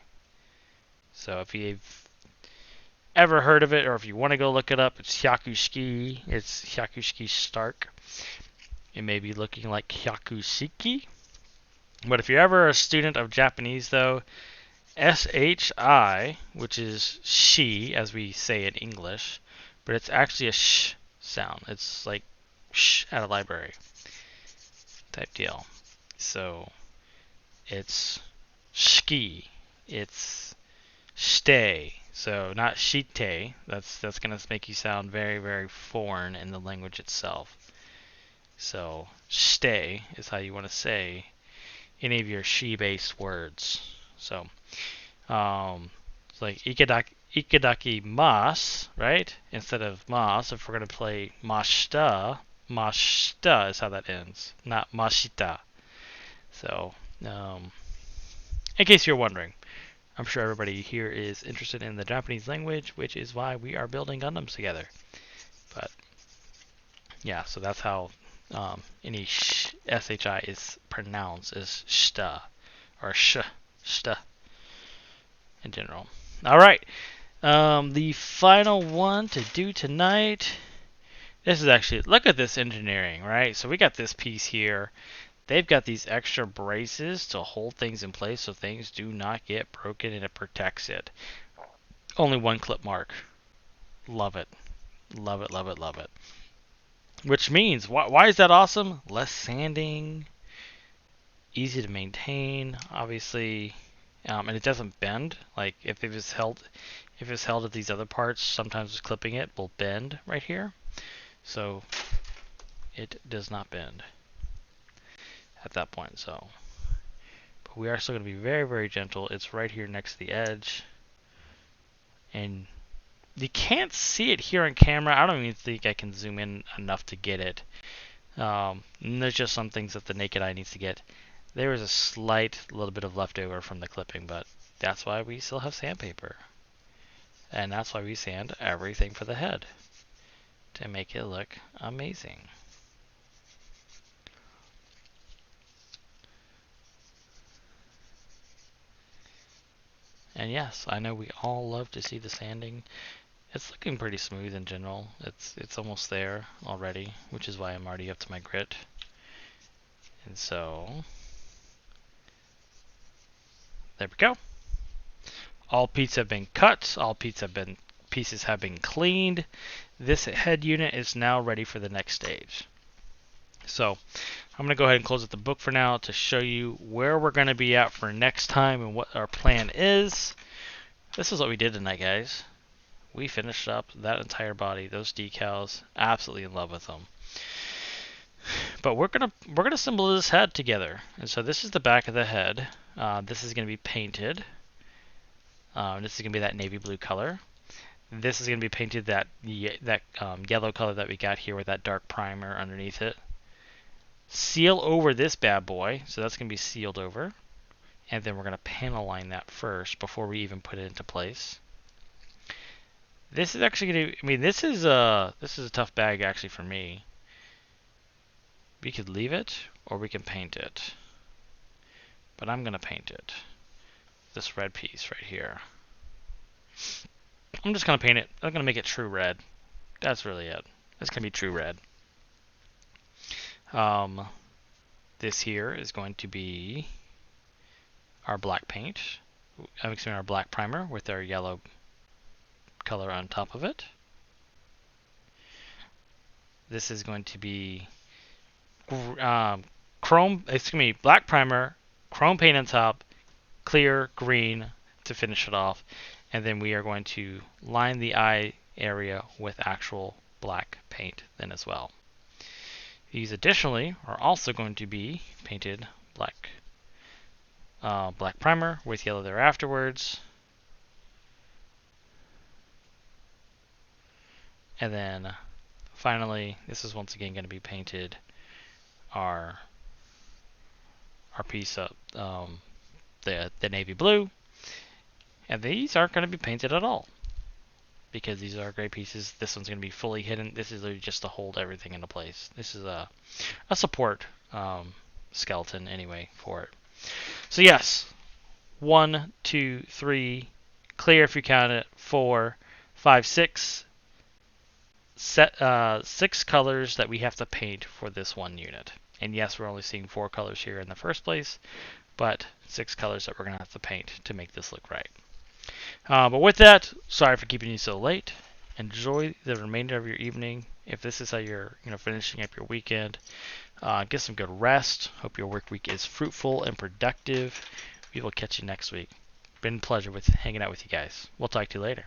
So if you've ever heard of it, or if you want to go look it up, it's Hyakushiki. It's Hyakushiki Stark. It may be looking like Hyakushiki. But if you're ever a student of Japanese, though, SHI, which is she, as we say in English, but it's actually a sh sound. It's like shh at a library type deal. So it's ski. It's stay. So not shite. That's gonna make you sound very, very foreign in the language itself. So stay is how you want to say any of your she-based words. So it's like ikadaki mas, right? Instead of mas, if we're gonna play mashita, mashita is how that ends, not mashita. So, in case you're wondering, I'm sure everybody here is interested in the Japanese language, which is why we are building Gundams together. But yeah, so that's how any SHI is pronounced as shta or shta in general. All right, the final one to do tonight. This is actually, look at this engineering, right? So we got this piece here. They've got these extra braces to hold things in place so things do not get broken, and it protects it. Only 1 clip mark. Love it. Love it, love it, love it. Which means, why is that awesome? Less sanding, easy to maintain, obviously, and it doesn't bend. Like if it's held at these other parts, sometimes clipping it will bend right here. So it does not bend at that point. So, but we are still going to be very, very gentle. It's right here next to the edge, and you can't see it here on camera. I don't even think I can zoom in enough to get it. And there's just some things that the naked eye needs to get. There is a slight little bit of leftover from the clipping, but that's why we still have sandpaper. And that's why we sand everything for the head, to make it look amazing. And yes, I know we all love to see the sanding. It's looking pretty smooth in general. It's almost there already, which is why I'm already up to my grit. And so, there we go. All pieces have been cut. All pieces have been cleaned. This head unit is now ready for the next stage. So, I'm going to go ahead and close up the book for now to show you where we're going to be at for next time and what our plan is. This is what we did tonight, guys. We finished up that entire body, those decals, absolutely in love with them. But we're gonna assemble this head together, and so this is the back of the head. This is gonna be painted. This is gonna be that navy blue color. This is gonna be painted that yellow color that we got here with that dark primer underneath it. Seal over this bad boy, so that's gonna be sealed over, and then we're gonna panel line that first before we even put it into place. This is actually gonna. I mean, this is a tough bag actually for me. We could leave it, or we can paint it. But I'm gonna paint it. This red piece right here. I'm just gonna paint it. I'm gonna make it true red. That's really it. It's gonna be true red. This here is going to be our black paint. I'm mixing our black primer with our yellow color on top of it. This is going to be chrome. It's gonna be black primer, chrome paint on top, clear green to finish it off, and then we are going to line the eye area with actual black paint then as well. These additionally are also going to be painted black. Black primer with yellow there afterwards. And then finally, this is once again going to be painted our piece of the navy blue. And these aren't going to be painted at all, because these are gray pieces. This one's going to be fully hidden. This is just to hold everything into place. This is a support skeleton anyway for it. So yes, 1, 2, 3, clear if you count it, 4, 5, 6. 6 colors that we have to paint for this one unit. And yes, we're only seeing 4 colors here in the first place, but 6 colors that we're going to have to paint to make this look right. But with that, sorry for keeping you so late. Enjoy the remainder of your evening. If this is how you're finishing up your weekend, get some good rest. Hope your work week is fruitful and productive. We will catch you next week. Been a pleasure with hanging out with you guys. We'll talk to you later.